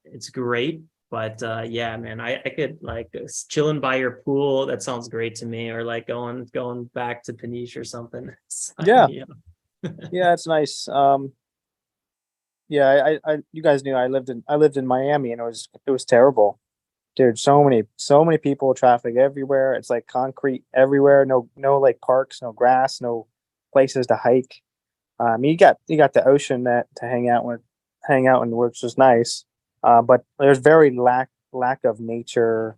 Speaker 3: It's great. But yeah, man, I could like chilling by your pool. That sounds great to me. Or like going back to Peniche or something.
Speaker 1: Yeah. Yeah, it's nice. Yeah, I you guys knew I lived in Miami, and it was terrible. Dude, so many people, traffic everywhere. It's like concrete everywhere. No like parks, no grass, no places to hike. You got the ocean to hang out in, which is nice. But there's very lack of nature.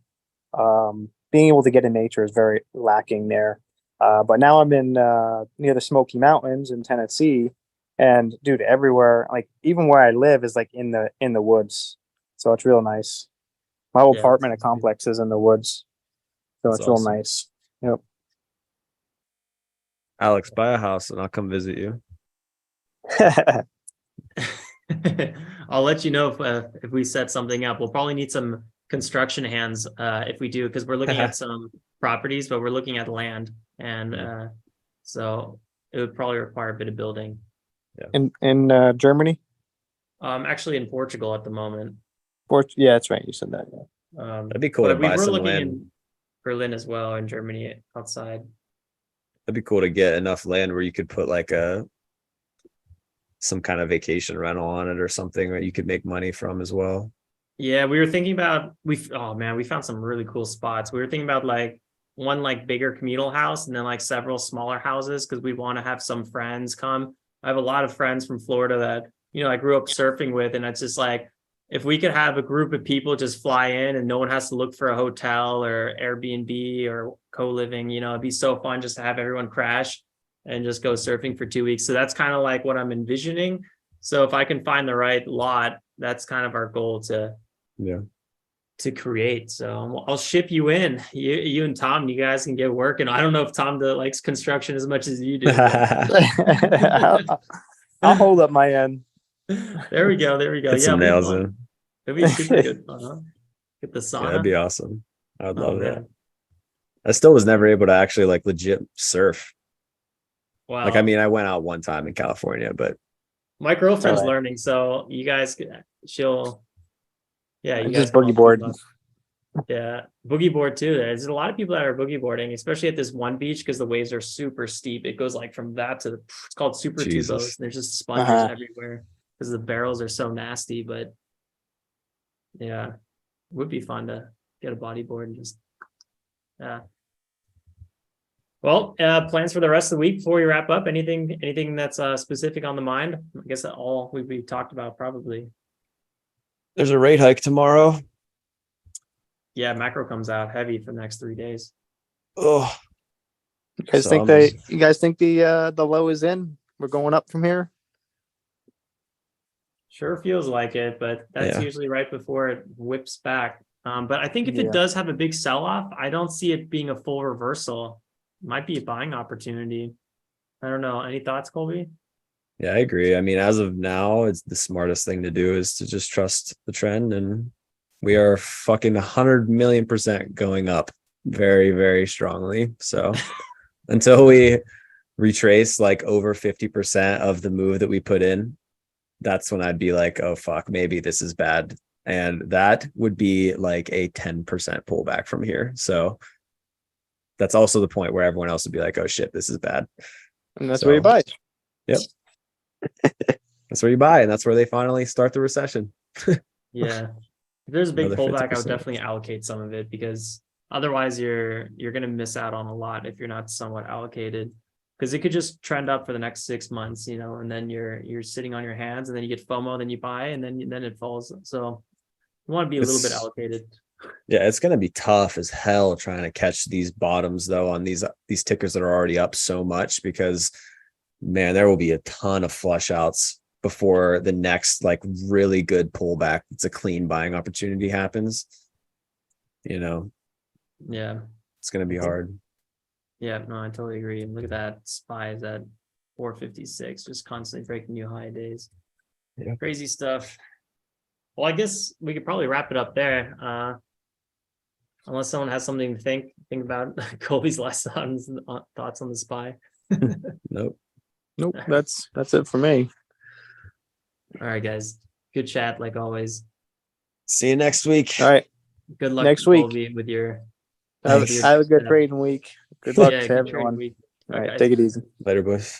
Speaker 1: Being able to get in nature is very lacking there. But now I'm in near the Smoky Mountains in Tennessee, and dude, everywhere, like even where I live is like in the woods. So it's real nice. My whole apartment complex is in the woods. So it's awesome. Real nice. Yep.
Speaker 2: Alex, buy a house and I'll come visit you.
Speaker 3: I'll let you know if we set something up. We'll probably need some construction hands if we do, because we're looking at some properties, but we're looking at land, and so it would probably require a bit of building.
Speaker 1: Yeah. In Germany?
Speaker 3: Actually in Portugal at the moment.
Speaker 1: Yeah, that's right. You said that.
Speaker 2: That'd be cool to buy some land
Speaker 3: Berlin as well, in Germany outside.
Speaker 2: That'd be cool to get enough land where you could put like some kind of vacation rental on it or something that you could make money from as well.
Speaker 3: Yeah, we were thinking about we found some really cool spots. We were thinking about like one like bigger communal house and then like several smaller houses because we want to have some friends come. I have a lot of friends from Florida that, you know, I grew up surfing with, and it's just like if we could have a group of people just fly in and no one has to look for a hotel or Airbnb or co-living, you know, it'd be so fun just to have everyone crash and just go surfing for 2 weeks. So that's kind of like what I'm envisioning. So if I can find the right lot, that's kind of our goal to create. So I'll ship you in. You and Tom, you guys can get working. I don't know if Tom likes construction as much as you do.
Speaker 1: I'll hold up my end.
Speaker 3: There we go.
Speaker 2: Get some nails in.
Speaker 3: It'd be super good fun, huh? Get the sauna.
Speaker 2: Yeah, that'd be awesome. I would love that.
Speaker 3: Man.
Speaker 2: I still was never able to actually like legit surf.
Speaker 3: Wow.
Speaker 2: Like, I mean, I went out one time in California, but
Speaker 3: my girlfriend's learning, so you guys, she'll, you guys
Speaker 1: just boogie board.
Speaker 3: Yeah, boogie board too. There's a lot of people that are boogie boarding, especially at this one beach because the waves are super steep. It goes like from that to it's called Super Tubos. There's just sponges everywhere because the barrels are so nasty. But yeah, it would be fun to get a bodyboard and just Well, plans for the rest of the week before we wrap up? Anything that's specific on the mind? I guess that all we talked about probably.
Speaker 2: there's a rate hike tomorrow.
Speaker 3: Yeah, macro comes out heavy for the next 3 days.
Speaker 2: Oh,
Speaker 1: You guys think the low is in? We're going up from here.
Speaker 3: Sure feels like it, but that's usually right before it whips back. But I think if it does have a big sell-off, I don't see it being a full reversal. It might be a buying opportunity. I don't know. Any thoughts, Colby?
Speaker 2: yeah, I agree. I mean, as of now, it's the smartest thing to do is to just trust the trend, and we are fucking 100,000,000% going up very, very strongly. So until we retrace like over 50% of the move that we put in, that's when I'd be like, oh fuck, maybe this is bad. And that would be like a 10% pullback from here. So that's also the point where everyone else would be like, oh shit, this is bad.
Speaker 1: And that's where you buy.
Speaker 2: Yep. That's where you buy, and that's where they finally start the recession.
Speaker 3: Yeah. If there's a big
Speaker 2: Another
Speaker 3: pullback, I
Speaker 2: 50%.
Speaker 3: would definitely allocate some of it because otherwise you're going to miss out on a lot if you're not somewhat allocated. Because it could just trend up for the next 6 months, you know, and then you're sitting on your hands, and then you get FOMO, then you buy, and then it falls. So you want to be a little bit allocated.
Speaker 2: Yeah, it's going to be tough as hell trying to catch these bottoms though on these tickers that are already up so much, because man, there will be a ton of flush outs before the next like really good pullback. It's a clean buying opportunity happens. You know,
Speaker 3: Yeah.
Speaker 2: it's going to be hard.
Speaker 3: Yeah, no, I totally agree. Look at that. SPY is at 456, just constantly breaking new high days.
Speaker 2: Yeah.
Speaker 3: Crazy stuff. Well, I guess we could probably wrap it up there. Unless someone has something to think about. Colby's last thoughts on the SPY.
Speaker 2: Nope.
Speaker 1: That's it for me.
Speaker 3: All right, guys. Good chat like always.
Speaker 2: See you next week.
Speaker 1: All right.
Speaker 3: Good luck
Speaker 1: Next week.
Speaker 3: Colby, with your
Speaker 1: Have a good trading week. Good luck to
Speaker 3: good trading
Speaker 1: everyone.
Speaker 3: week.
Speaker 1: All right.
Speaker 3: guys.
Speaker 1: Take it easy.
Speaker 2: Later, boys.